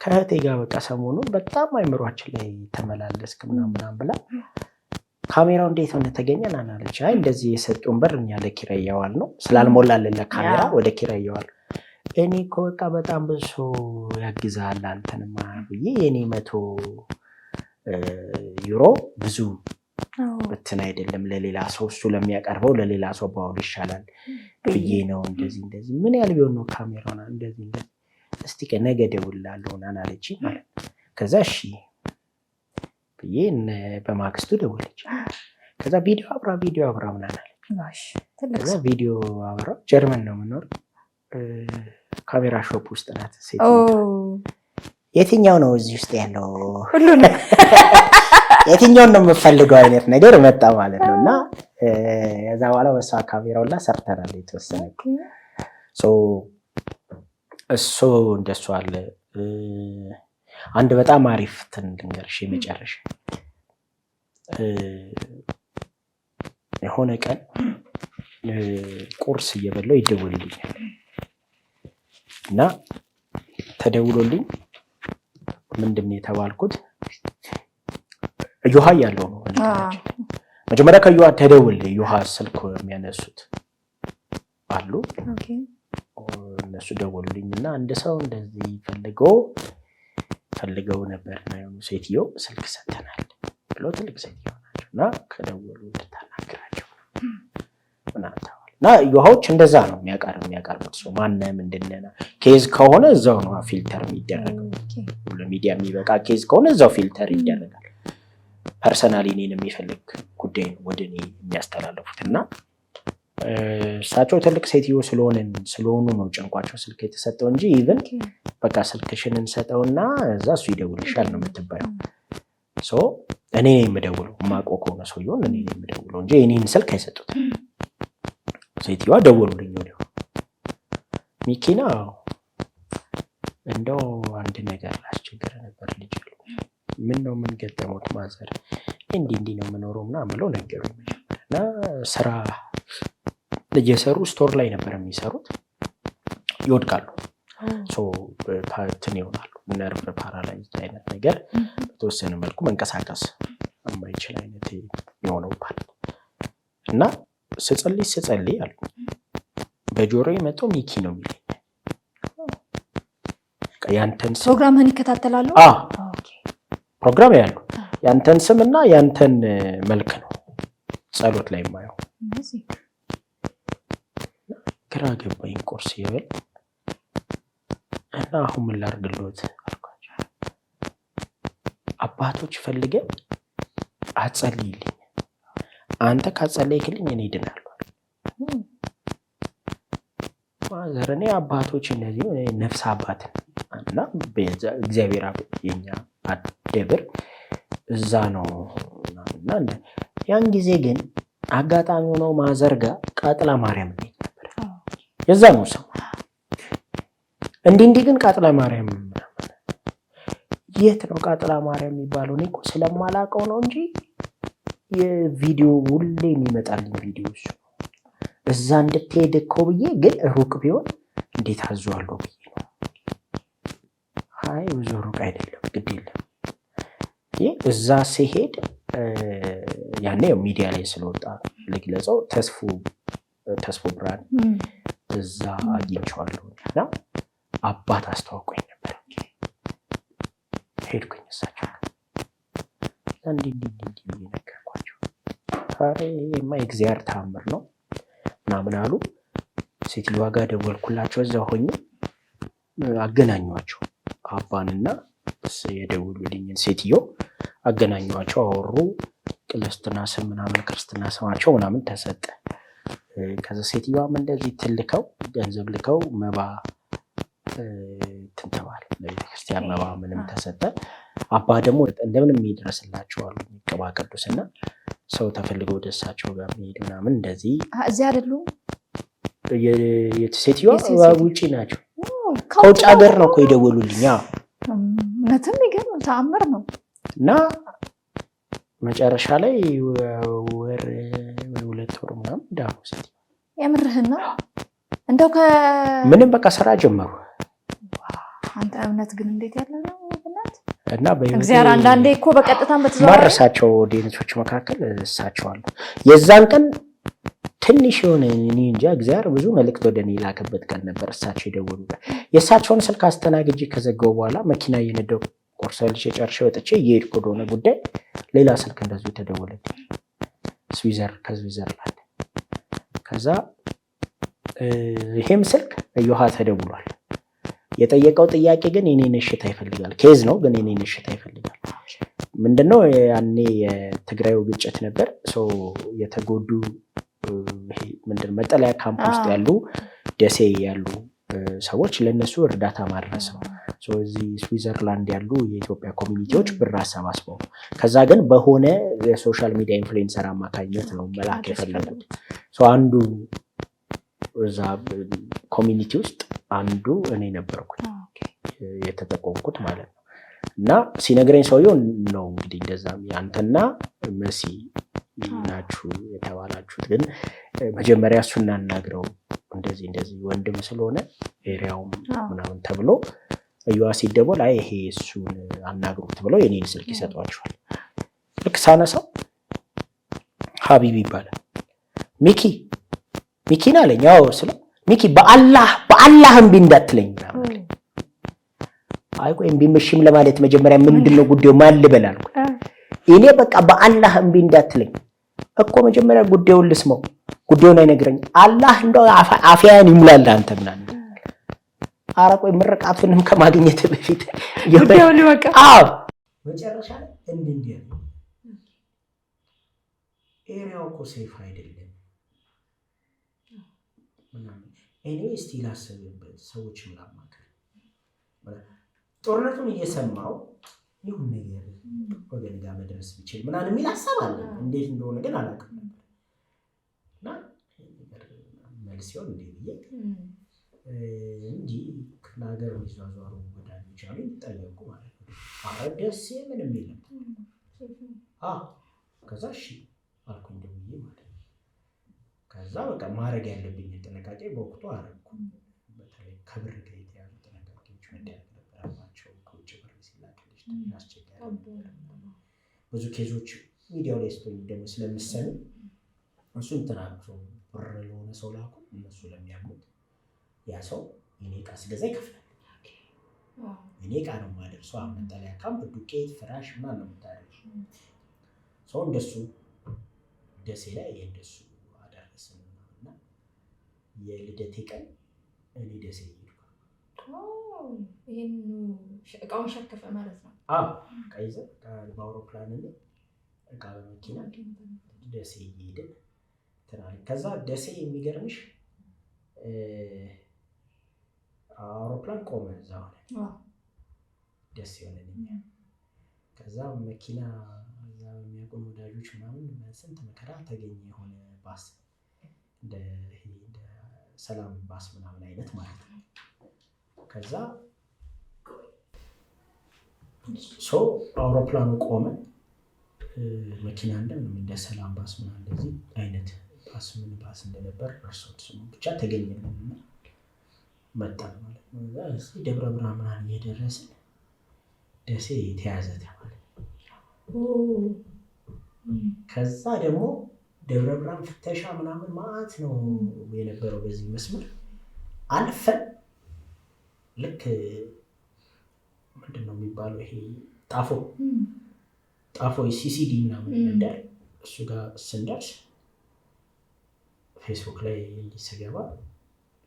ከእህቴ ጋር በቃ ሰሞኑን በጣም አይምሯችን ላይ ተመላለስክ ምናምን ብላ ካሜራው እንዴት ሆነ ተገኘና አለች። አይ እንደዚህ የሰጡን ብር እኛ ለኪራይ ያዋል ነው ስላልሞላልን ለካሜራ ወደ ኪራይ ያዋል። እኔ እኮ በቃ በጣም ብዙ ያግዛል አንተንማ ብዬ የኔ 100 ዩሮ ብዙ በትን አይደለም ለሌላ ሰው እሱ ለሚያቀርበው ለሌላ ሰው ባውል ይሻላል ብዬ ነው እንደዚህ ምን ያህል ቢሆን ነው ካሜራውና እንደዚህ እስቲ ከነገ ደውላለሁ አለች ማለት። ከዛ እሺ ብዬ በማግስቱ ደወለች። ከዛ ቪዲዮ አብራ ምናምን አለች። ከዛ ቪዲዮ አብራ ጀርመን ነው የምኖር ካሜራ ሾፕ ውስጥ ናት ሴት። የትኛው ነው እዚህ ውስጥ ያለው ሁሉን የትኛውን ነው የምፈልገው አይነት ነገር መጣ ማለት ነውና ከዛ በኋላ በሷ ካሜራው ላይ ሰርተናል የተወሰነ እሱ እንደሱ አለ። አንድ በጣም አሪፍ ልንገርሽ የመጨረሻ የሆነ ቀን ቁርስ እየበላሁ ይደወልልኛል እና ተደውሎልኝ ምንድን ነው የተባልኩት ዮሐ ያለው ነው መጀመሪያ ከዮሐ ተደውል ዮሐ ስልክ የሚያነሱት አሉ እነሱ ደወሉልኝና አንድ ሰው እንደዚህ ፈልገው ነበርና የሆኑ ሴትዮ ስልክ ሰጥተናል ብሎ ትልቅ ሴትዮ ናቸው እና ከደወሉ እንድታናግራቸው እና ዮሐዎች እንደዛ ነው የሚያቀርቡት ሰው ማነ ምንድነና ኬዝ ከሆነ እዛው ነው ፊልተር የሚደረገው ለሚዲያ የሚበቃ ኬዝ ከሆነ እዛው ፊልተር ይደረጋል ፐርሰናሊ እኔን የሚፈልግ ጉዳይ ነው ወደ እኔ የሚያስተላልፉትና እሳቸው ትልቅ ሴትዮ ስለሆኑ ነው ጭንቋቸው ስልክ የተሰጠው እንጂ ኢቭን በቃ ስልክሽን እንሰጠውና እዛ እሱ ይደውልሻል ነው የምትባየው እኔ የምደውለው የማውቀው ከሆነ ሰውየውን እኔ የምደውለው እንጂ እኔን ስልክ አይሰጡትም ሴትዮዋ ደወሉልኝ ወዲያው ሚኪና እንደው አንድ ነገር ላስቸግር ነበር ልጅ ምን ነው ምን ገጠመውት ማዘር እንዲህ ነው የምኖረው ምናምን ብለው ነገሩኝ እና ስራ እየሰሩ ስቶር ላይ ነበር የሚሰሩት ይወድቃሉ እንትን ይሆናሉ ነርቭ ፓራላይዝድ አይነት ነገር በተወሰነ መልኩ መንቀሳቀስ የማይችል አይነት የሆነውባል እና ስጸልይ አሉ በጆሮዬ መጥቶ ሚኪ ነው የሚለኝ ያንተን ፕሮግራምህን ይከታተላሉ ፕሮግራም ያሉ ያንተን ስምና ያንተን መልክ ነው ጸሎት ላይ የማየው ግራ ገባኝ ቁርስ ይበል እና አሁን ምን ላድርግልዎት አልኳቸው አባቶች ፈልገን አጸልይልኝ አንተ ካጸለይክልኝ እኔ እድናለሁ ማዘርኔ አባቶች እነዚህ ነፍስ አባት እና እግዚአብሔር የኛ አደብር እዛ ነው እና ያን ጊዜ ግን አጋጣሚ ሆነው ማዘርጋ ቃጥላ ማርያም ነበር የዛ ነው ሰው እንዲህ ግን ቃጥላ ማርያም የት ነው ቃጥላ ማርያም የሚባለው እኔ እኮ ስለማላውቀው ነው እንጂ የቪዲዮ ሁሌ የሚመጣልኝ ቪዲዮ እዛ እንድትሄድ እኮ ብዬ ግን ሩቅ ቢሆን እንዴት አዟለሁ ብዬ ነው አይ ብዙ ሩቅ አይደለም ግድ የለም እዛ ሲሄድ ያኔ ሚዲያ ላይ ስለወጣ ልግለጸው ተስፎ ብርሃን እዛ አግኝቼዋለሁ እና አባት አስተዋውቆኝ ነበር ሄድኩኝ እሳቸው እንዲህ ነገርኳቸው ይሄማ የእግዚአብሔር ተአምር ነው ምናምን አሉ ሴትዮዋ ጋር ደወልኩላቸው እዛ ሆኜ አገናኟቸው አባንና የደውሉልኝን ሴትዮ አገናኟቸው አወሩ ቅልስትና ስም ምናምን ክርስትና ስማቸው ምናምን ተሰጠ ከዛ ሴትዮዋም እንደዚህ ትልከው ገንዘብ ልከው መባ ትንተባል ለቤተክርስቲያን መባ ምንም ተሰጠ አባ ደግሞ እንደምንም ይድረስላቸው አሉ ቅባ ቅዱስና ሰው ተፈልገው ደሳቸው ጋር መሄድ ምናምን እንደዚህ እዚህ አይደሉ የሴትዮዋ ውጪ ናቸው ከውጭ ሀገር ነው እኮ የደወሉልኝ እውነትም ይገርም ተአምር ነው እና መጨረሻ ላይ ወር 2 ወር ምናምን ዳሩ ሴትዮ የምርህን ነው እንደው ምንም በቃ ስራ ጀመሩ አንተ እምነት ግን እንዴት ያለ ነው እምነት እና እግዚአብሔር አንዳንዴ እኮ በቀጥታም በተዘዋዋሪ ማረሳቸው ዴነቶች መካከል እሳቸዋለሁ የዛን ቀን ትንሽ የሆነ እኔ እንጃ እግዚአብሔር ብዙ መልእክት ወደ እኔ ላከበት ቀን ነበር እሳቸው የደወሉበት የእሳቸውን ስልክ አስተናግጄ ከዘጋው በኋላ መኪና እየነዳሁ ቁርስ በልቼ ጨርሼ ወጥቼ እየሄድኩ ወደሆነ ጉዳይ ሌላ ስልክ እንደዚሁ ተደወለልኝ ከስዊዘርላንድ ከዛ ይሄም ስልክ ዮሐ ተደውሏል የጠየቀው ጥያቄ ግን የኔን እሽታ ይፈልጋል ኬዝ ነው ግን የኔን እሽታ ይፈልጋል ምንድነው ያኔ የትግራዩ ግጭት ነበር የተጎዱ ምንድን መጠለያ ካምፕ ውስጥ ያሉ ደሴ ያሉ ሰዎች ለነሱ እርዳታ ማድረስ ነው እዚህ ስዊዘርላንድ ያሉ የኢትዮጵያ ኮሚኒቲዎች ብር አሰባስበው ከዛ ግን በሆነ የሶሻል ሚዲያ ኢንፍሉዌንሰር አማካኝነት ነው መላክ የፈለጉት አንዱ እዛ ኮሚኒቲ ውስጥ አንዱ እኔ ነበርኩኝ የተጠቆምኩት ማለት ነው እና ሲነግረኝ ሰውየው ነው እንግዲህ እንደዛ አንተና መሲ ናችሁ የተባላችሁት፣ ግን መጀመሪያ እሱን እናናግረው እንደዚህ ወንድም ስለሆነ ኤሪያውም ምናምን ተብሎ እዩዋ ሲደወል አይ ይሄ እሱን አናግሩት ብለው የኔን ስልክ ይሰጧቸዋል። ልክ ሳነሳው ሀቢብ ይባላል። ሚኪን አለኝ። አዎ ስለ ሚኪ በአላህ እምቢ እንዳትለኝ። አይ ቆይ እምቢም ለማለት መጀመሪያ ምንድነው ጉዳዩ ማን ልበል አልኩ። እኔ በቃ በአላህ እምቢ እንዳትለኝ እኮ መጀመሪያ ጉዳዩን ልስመው፣ ጉዳዩን አይነግረኝ አላህ እንደው አፍያን ይሙላል አንተ ምናምን። ኧረ ቆይ ምርቃቱንም ከማግኘት በፊት ጉዳዩን በቃ አዎ መጨረሻ ላይ እንዴ ኤሪያው እኮ ሴፍ አይደለም ምናምን። እኔ እስቲ ላስብበት ሰዎች ምናማከር ጦርነቱን እየሰማው ይሁን ነገር ወገን ጋር መድረስ ቢችል ምናምን የሚል ሀሳብ አለ። እንዴት እንደሆነ ግን አላውቅም ነበር እና መልስ ሲሆን እንዴ ብዬ እንጂ ክፍለ ሀገር የሚዟዟሩ ወዳጆች አሉ ይጠየቁ ማለት ነው። አረ ደስ ምንም የለም። ከዛ እሺ አልኩኝ ደውዬ ማለት ነው። ከዛ በቃ ማድረግ ያለብኝ ጥንቃቄ በወቅቱ አደረኩ። በተለይ ከብር ጋር የተያዙ ጥንቃቄዎች መደረግ ነበረባቸው። ከውጭ ብር ሲላክልሽ አስቸጋሪ ብዙ ኬዞች ሚዲያው ላይ ስቶኝ ደግሞ ስለምሰሙ እሱን ተናግሮ ብር ለሆነ ሰው ላኩ። እነሱ ለሚያምኑት ያ ሰው የኔ ዕቃ ስገዛ ይከፍላል። የኔ ዕቃ ነው የማደርሰው። መጠለያ ካምፕ፣ ዱቄት፣ ፍራሽ ምናምን ነው የምታደርሰው። ሰው እንደሱ ደሴ ላይ እንደሱ አደረስን እና የልደቴ ቀን እኔ ደሴ ሄድኩ። ይሄን እቃውን ሸከፈ ማለት ነው። ቀይዘ በአውሮፕላን እቃ በመኪና ደሴ ሄድን ትናል። ከዛ ደሴ የሚገርምሽ አውሮፕላን ቆመ እዛው ላይ ደስ ይሆነልኛ። ከዛ መኪና እዛ የሚያውቁን ወዳጆች ምናምን ስንት መከራ ተገኘ። የሆነ ባስ እንደ ሰላም ባስ ምናምን አይነት ማለት ነው። ከዛ አውሮፕላኑ ቆመ። መኪና እንደ ሰላም ባስ ምናምን እንደዚህ አይነት ባስ ምን ባስ እንደነበር እርሶት ስሙ ብቻ ተገኘልን እና መጣን ማለት ነው። እዛ ደብረ ብርሃን ምናምን እየደረስን ደሴ ተያዘ ተባለ። ከዛ ደግሞ ደብረ ብርሃን ፍተሻ ምናምን ማለት ነው የነበረው። በዚህ መስመር አልፈን ልክ ምንድነው የሚባለው ይሄ ጣፎ ሲሲዲ ምናምን መንደር እሱ ጋር ስንደርስ ፌስቡክ ላይ ስገባ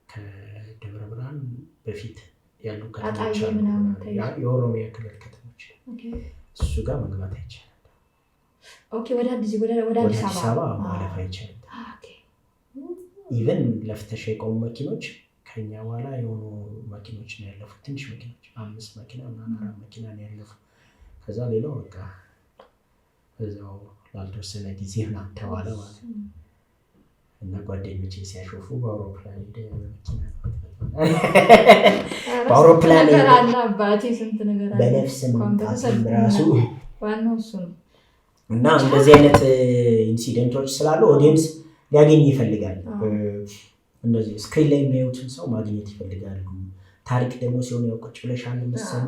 ከደብረ ብርሃን በፊት ያሉ ከተሞች አሉ፣ የኦሮሚያ ክልል ከተሞች እሱ ጋር መግባት አይቻልም። ወደ አዲስ አበባ ማለፍ አይቻልም። ኢቨን ለፍተሻ የቆሙ መኪኖች ከኛ በኋላ የሆኑ መኪኖች ነው ያለፉት። ትንሽ መኪኖች 5 መኪና እና 4 መኪና ነው ያለፉት። ከዛ ሌላው በቃ እዛው ላልተወሰነ ጊዜ ምናምን ተባለ ማለት ነው። እና ጓደኞቼ ሲያሾፉ በአውሮፕላን በአውሮፕላን በነፍስ መምጣትም ራሱ ዋናው እሱ ነው። እና እንደዚህ አይነት ኢንሲደንቶች ስላሉ ኦዲየንስ ሊያገኝ ይፈልጋል። እንደዚህ ስክሪን ላይ የሚያዩትን ሰው ማግኘት ይፈልጋሉ። ታሪክ ደግሞ ሲሆን ያው ቁጭ ብለሽ አንድ መሰሉ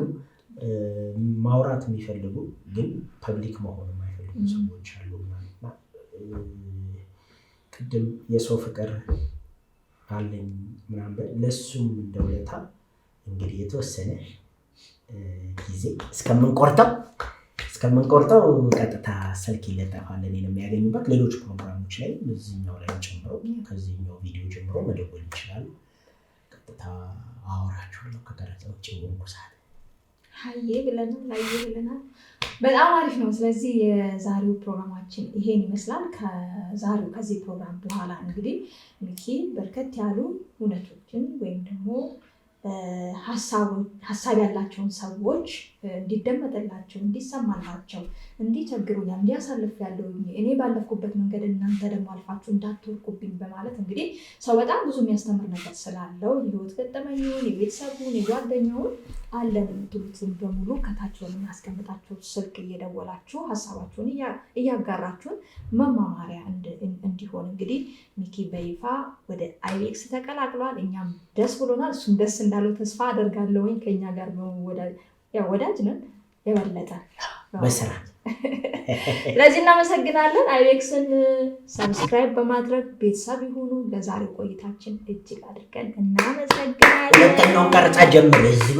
ማውራት የሚፈልጉ ግን ፐብሊክ መሆን የማይፈልጉ ሰዎች አሉ። ቅድም የሰው ፍቅር አለኝ ምናምን ለሱም እንደውለታ እንግዲህ የተወሰነ ጊዜ እስከምንቆርጠው ቀጥታ ስልክ ይለጠፋል እኔን የሚያገኙበት። ሌሎች ፕሮግራሞች ላይ እዚህኛው ላይ ጨምሮ ከዚህኛው ቪዲዮ ጀምሮ መደወል ይችላሉ። ቀጥታ አወራቸዋለሁ ከቀረጸ ውጭ ወንኩ ሰዓት ሀዬ ብለናል። በጣም አሪፍ ነው። ስለዚህ የዛሬው ፕሮግራማችን ይሄን ይመስላል። ከዚህ ፕሮግራም በኋላ እንግዲህ ሚኪ በርከት ያሉ እውነቶችን ወይም ደግሞ ሀሳብ ያላቸውን ሰዎች እንዲደመጥላቸው እንዲሰማላቸው እንዲቸግሩኛል እንዲያሳልፍ ያለው እኔ ባለፍኩበት መንገድ እናንተ ደግሞ አልፋችሁ እንዳትወርቁብኝ በማለት እንግዲህ ሰው በጣም ብዙ የሚያስተምር ነገር ስላለው የህይወት ገጠመኙን የቤተሰቡን የጓደኛውን አለን የምትሉትን በሙሉ ከታች በምናስቀምጣቸው ስልክ እየደወላችሁ ሀሳባችሁን እያጋራችሁን መማማሪያ እንዲሆን እንግዲህ ሚኪ በይፋ ወደ አይቤክስ ተቀላቅሏል። እኛም ደስ ብሎናል። እሱም ደስ እንዳለው ተስፋ አደርጋለሁኝ። ከኛ ጋር ወዳጅ ነን የበለጠ በስራ ስለዚህ እናመሰግናለን። አይቤክስን ሰብስክራይብ በማድረግ ቤተሰብ ይሁኑ። ለዛሬው ቆይታችን እጅግ አድርገን እናመሰግናለን። ሁለተኛውን ቀረጻ ጀምር እዚህ